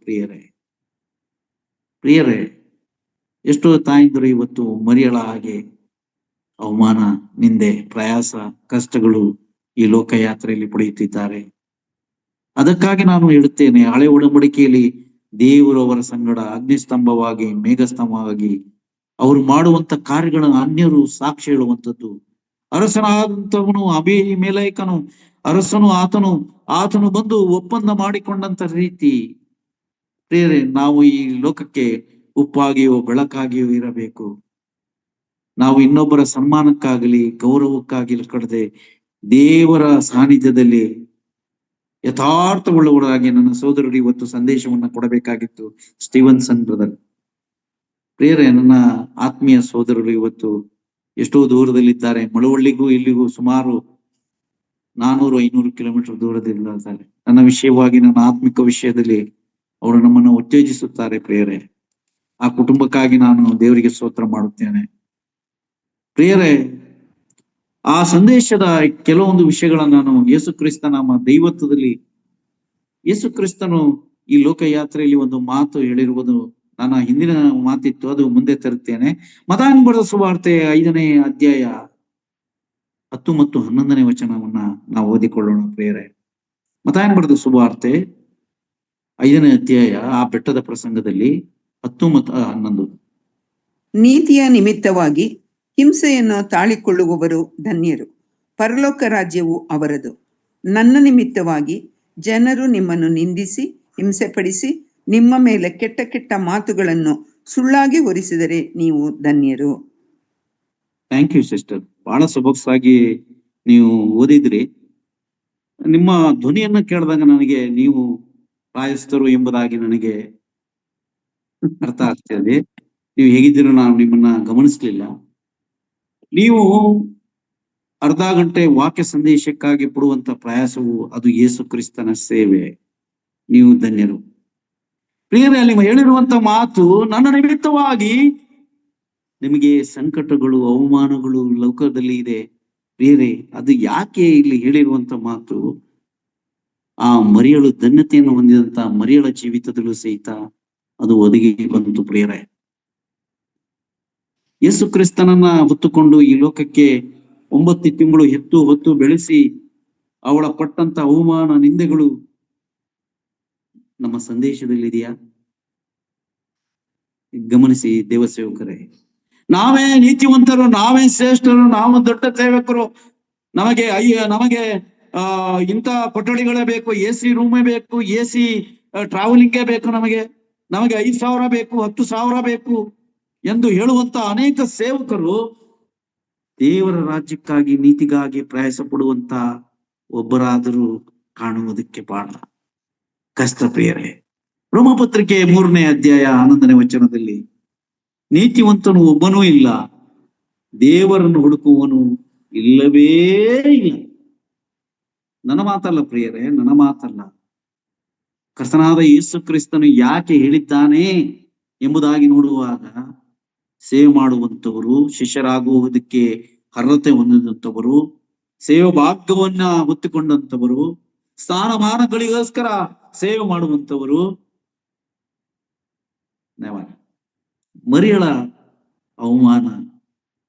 ಪ್ರಿಯರೇ, ಎಷ್ಟೋ ತಾಯಿಂದರು ಇವತ್ತು ಮರಿಯಳ ಹಾಗೆ ಅವಮಾನ, ನಿಂದೆ, ಪ್ರಯಾಸ, ಕಷ್ಟಗಳು ಈ ಲೋಕಯಾತ್ರೆಯಲ್ಲಿ ಪಡೆಯುತ್ತಿದ್ದಾರೆ. ಅದಕ್ಕಾಗಿ ನಾನು ಹೇಳುತ್ತೇನೆ, ಹಳೆ ಒಡಂಬಡಿಕೆಯಲ್ಲಿ ದೇವರು ಅವರ ಸಂಗಡ ಅಗ್ನಿಸ್ತಂಭವಾಗಿ, ಮೇಘಸ್ತಂಭವಾಗಿ ಅವರು ಮಾಡುವಂತ ಕಾರ್ಯಗಳನ್ನು ಅನ್ಯರು ಸಾಕ್ಷಿ ಹೇಳುವಂಥದ್ದು. ಅರಸನಾದಂಥವನು ಅಬೀಮೆಲೆಕನು ಅರಸನು, ಆತನು ಬಂದು ಒಪ್ಪಂದ ಮಾಡಿಕೊಂಡಂತ ರೀತಿ. ಪ್ರಿಯರೇ, ನಾವು ಈ ಲೋಕಕ್ಕೆ ಉಪ್ಪಾಗಿಯೋ ಬೆಳಕಾಗಿಯೋ ಇರಬೇಕು. ನಾವು ಇನ್ನೊಬ್ಬರ ಸನ್ಮಾನಕ್ಕಾಗಲಿ ಗೌರವಕ್ಕಾಗಲಿ ಕಡದೆ ದೇವರ ಸಾನ್ನಿಧ್ಯದಲ್ಲಿ ಯಥಾರ್ಥವುಳ್ಳವರಾಗಿ ನನ್ನ ಸೋದರರು ಇವತ್ತು ಸಂದೇಶವನ್ನ ಕೊಡಬೇಕಾಗಿತ್ತು. Stevenson brother. ಪ್ರಿಯರೇ, ನನ್ನ ಆತ್ಮೀಯ ಸೋದರರು ಇವತ್ತು ಎಷ್ಟೋ ದೂರದಲ್ಲಿದ್ದಾರೆ. ಮಳವಳ್ಳಿಗೂ ಇಲ್ಲಿಗೂ ಸುಮಾರು 400-500 ಕಿಲೋಮೀಟರ್ ದೂರದಲ್ಲಿದ್ದಾರೆ. ನನ್ನ ವಿಷಯವಾಗಿ, ನನ್ನ ಆತ್ಮಿಕ ವಿಷಯದಲ್ಲಿ ಅವರು ನಮ್ಮನ್ನು ಉತ್ತೇಜಿಸುತ್ತಾರೆ. ಪ್ರಿಯರೇ, ಆ ಕುಟುಂಬಕ್ಕಾಗಿ ನಾನು ದೇವರಿಗೆ ಸ್ತೋತ್ರ ಮಾಡುತ್ತೇನೆ. ಪ್ರಿಯರೇ, ಆ ಸಂದೇಶದ ಕೆಲವೊಂದು ವಿಷಯಗಳನ್ನ ನಾನು ಯೇಸು ಕ್ರಿಸ್ತನ ದೈವತ್ವದಲ್ಲಿ, ಯೇಸು ಕ್ರಿಸ್ತನು ಈ ಲೋಕಯಾತ್ರೆಯಲ್ಲಿ ಒಂದು ಮಾತು ಹೇಳಿರುವುದು ನನ್ನ ಹಿಂದಿನ ಮಾತಿತ್ತು, ಅದು ಮುಂದೆ ತರುತ್ತೇನೆ. ಮತ್ತಾಯನ ಬರೆದ ಸುವಾರ್ತೆ 5ನೇ ಅಧ್ಯಾಯ 10 ಮತ್ತು 11ನೇ ವಚನವನ್ನ ನಾವು ಓದಿಕೊಳ್ಳೋಣ. ಪ್ರಿಯರೇ, ಮತ್ತಾಯನ ಬರೆದ ಸುವಾರ್ತೆ 5ನೇ ಅಧ್ಯಾಯ, ಆ ಬೆಟ್ಟದ ಪ್ರಸಂಗದಲ್ಲಿ 10 ಮತ್ತು 11. ನೀತಿಯ ನಿಮಿತ್ತವಾಗಿ ಹಿಂಸೆಯನ್ನು ತಾಳಿಕೊಳ್ಳುವವರು ಧನ್ಯರು, ಪರಲೋಕ ರಾಜ್ಯವು ಅವರದು. ನನ್ನ ನಿಮಿತ್ತವಾಗಿ ಜನರು ನಿಮ್ಮನ್ನು ನಿಂದಿಸಿ, ಹಿಂಸೆಪಡಿಸಿ, ನಿಮ್ಮ ಮೇಲೆ ಕೆಟ್ಟ ಕೆಟ್ಟ ಮಾತುಗಳನ್ನು ಸುಳ್ಳಾಗಿ ಹೊರಿಸಿದರೆ ನೀವು ಧನ್ಯರು. ಥ್ಯಾಂಕ್ ಯು ಸಿಸ್ಟರ್, ಬಹಳ ಸೊಬಸಾಗಿ ನೀವು ಓದಿದ್ರಿ. ನಿಮ್ಮ ಧ್ವನಿಯನ್ನ ಕೇಳಿದಾಗ ನನಗೆ ನೀವು ಪ್ರಾಯಸ್ಥರು ಎಂಬುದಾಗಿ ನನಗೆ ಅರ್ಥ ಆಗ್ತದೆ. ನೀವು ಹೇಗಿದ್ದೀರೋ ನಾನು ನಿಮ್ಮನ್ನ ಗಮನಿಸ್ಲಿಲ್ಲ. ನೀವು ಅರ್ಧ ಗಂಟೆ ವಾಕ್ಯ ಸಂದೇಶಕ್ಕಾಗಿ ಪಡುವಂತ ಪ್ರಯಾಸವು ಅದು ಯೇಸು ಕ್ರಿಸ್ತನ ಸೇವೆ. ನೀವು ಧನ್ಯರು. ಪ್ರಿಯರೇ, ನೀವು ಹೇಳಿರುವಂತ ಮಾತು ನನ್ನ ನಿಮಿತ್ತವಾಗಿ ನಿಮಗೆ ಸಂಕಟಗಳು, ಅವಮಾನಗಳು ಲೋಕದಲ್ಲಿ ಇದೆ. ಪ್ರಿಯರೇ, ಅದು ಯಾಕೆ ಇಲ್ಲಿ ಹೇಳಿರುವಂತ ಮಾತು? ಆ ಮರಿಯಳು ಧನ್ಯತೆಯನ್ನು ಹೊಂದಿದಂತ ಮರಿಯಳ ಜೀವಿತದಲ್ಲೂ ಸಹಿತ ಅದು ಒದಗಿ ಬಂತು. ಪ್ರಿಯರೇ, ಯೇಸು ಕ್ರಿಸ್ತನನ್ನ ಹೊತ್ತುಕೊಂಡು ಈ ಲೋಕಕ್ಕೆ 9 ತಿಂಗಳು ಹೊತ್ತು ಬೆಳೆಸಿ ಅವಳ ಪಟ್ಟಂತ ಅವಮಾನ ನಿಂದೆಗಳು ನಮ್ಮ ಸಂದೇಶದಲ್ಲಿದೆಯಾ? ಗಮನಿಸಿ ದೇವಸೇವಕರೇ, ನಾವೇ ನೀತಿವಂತರು, ನಾವೇ ಶ್ರೇಷ್ಠರು, ನಾವು ದೊಡ್ಡ ಸೇವಕರು, ನಮಗೆ ಇಂಥ ಕೊಠಡಿಗಳೇ ಬೇಕು, AC ರೂಮೇ ಬೇಕು, AC ಟ್ರಾವೆಲಿಂಗೇ ಬೇಕು, ನಮಗೆ 5,000 ಬೇಕು, 10,000 ಬೇಕು ಎಂದು ಹೇಳುವಂತ ಅನೇಕ ಸೇವಕರು ದೇವರ ರಾಜ್ಯಕ್ಕಾಗಿ ನೀತಿಗಾಗಿ ಪ್ರಯಾಸ ಪಡುವಂತ ಒಬ್ಬರಾದರೂ ಕಾಣುವುದಕ್ಕೆ ಬಹಳ ಕಷ್ಟ ಪ್ರಿಯರೇ. ರೋಮಪತ್ರಿಕೆ 3ನೇ ಅಧ್ಯಾಯ 11ನೇ ವಚನದಲ್ಲಿ ನೀತಿವಂತನು ಒಬ್ಬನೂ ಇಲ್ಲ, ದೇವರನ್ನು ಹುಡುಕುವನು ಇಲ್ಲವೇ ಇಲ್ಲ. ನನ್ನ ಮಾತಲ್ಲ ಪ್ರಿಯರೇ, ನನ್ನ ಮಾತಲ್ಲ. ಕರ್ತನಾದ ಯೇಸು ಕ್ರಿಸ್ತನು ಯಾಕೆ ಹೇಳಿದ್ದಾನೆ ಎಂಬುದಾಗಿ ನೋಡುವಾಗ, ಸೇವೆ ಮಾಡುವಂತವರು, ಶಿಷ್ಯರಾಗುವುದಕ್ಕೆ ಅರ್ಹತೆ ಹೊಂದಿದಂಥವರು, ಸೇವೆ ಭಾಗ್ಯವನ್ನ ಹೊತ್ತುಕೊಂಡಂತವರು, ಸ್ಥಾನಮಾನಗಳಿಗೋಸ್ಕರ ಸೇವೆ ಮಾಡುವಂತವರು, ಮರಿಯಳ ಅವಮಾನ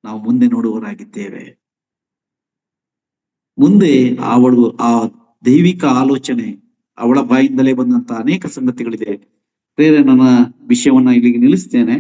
ನಾವು ಮುಂದೆ ನೋಡುವವರಾಗಿದ್ದೇವೆ. ಮುಂದೆ ಅವಳು ಆ ದೈವಿಕ ಆಲೋಚನೆ ಅವಳ ಬಾಯಿಂದಲೇ ಬಂದಂತ ಅನೇಕ ಸಂಗತಿಗಳಿದೆ. ಪ್ರೇರೆ, ನನ್ನ ವಿಷಯವನ್ನ ಇಲ್ಲಿಗೆ ನಿಲ್ಲಿಸ್ತೇನೆ.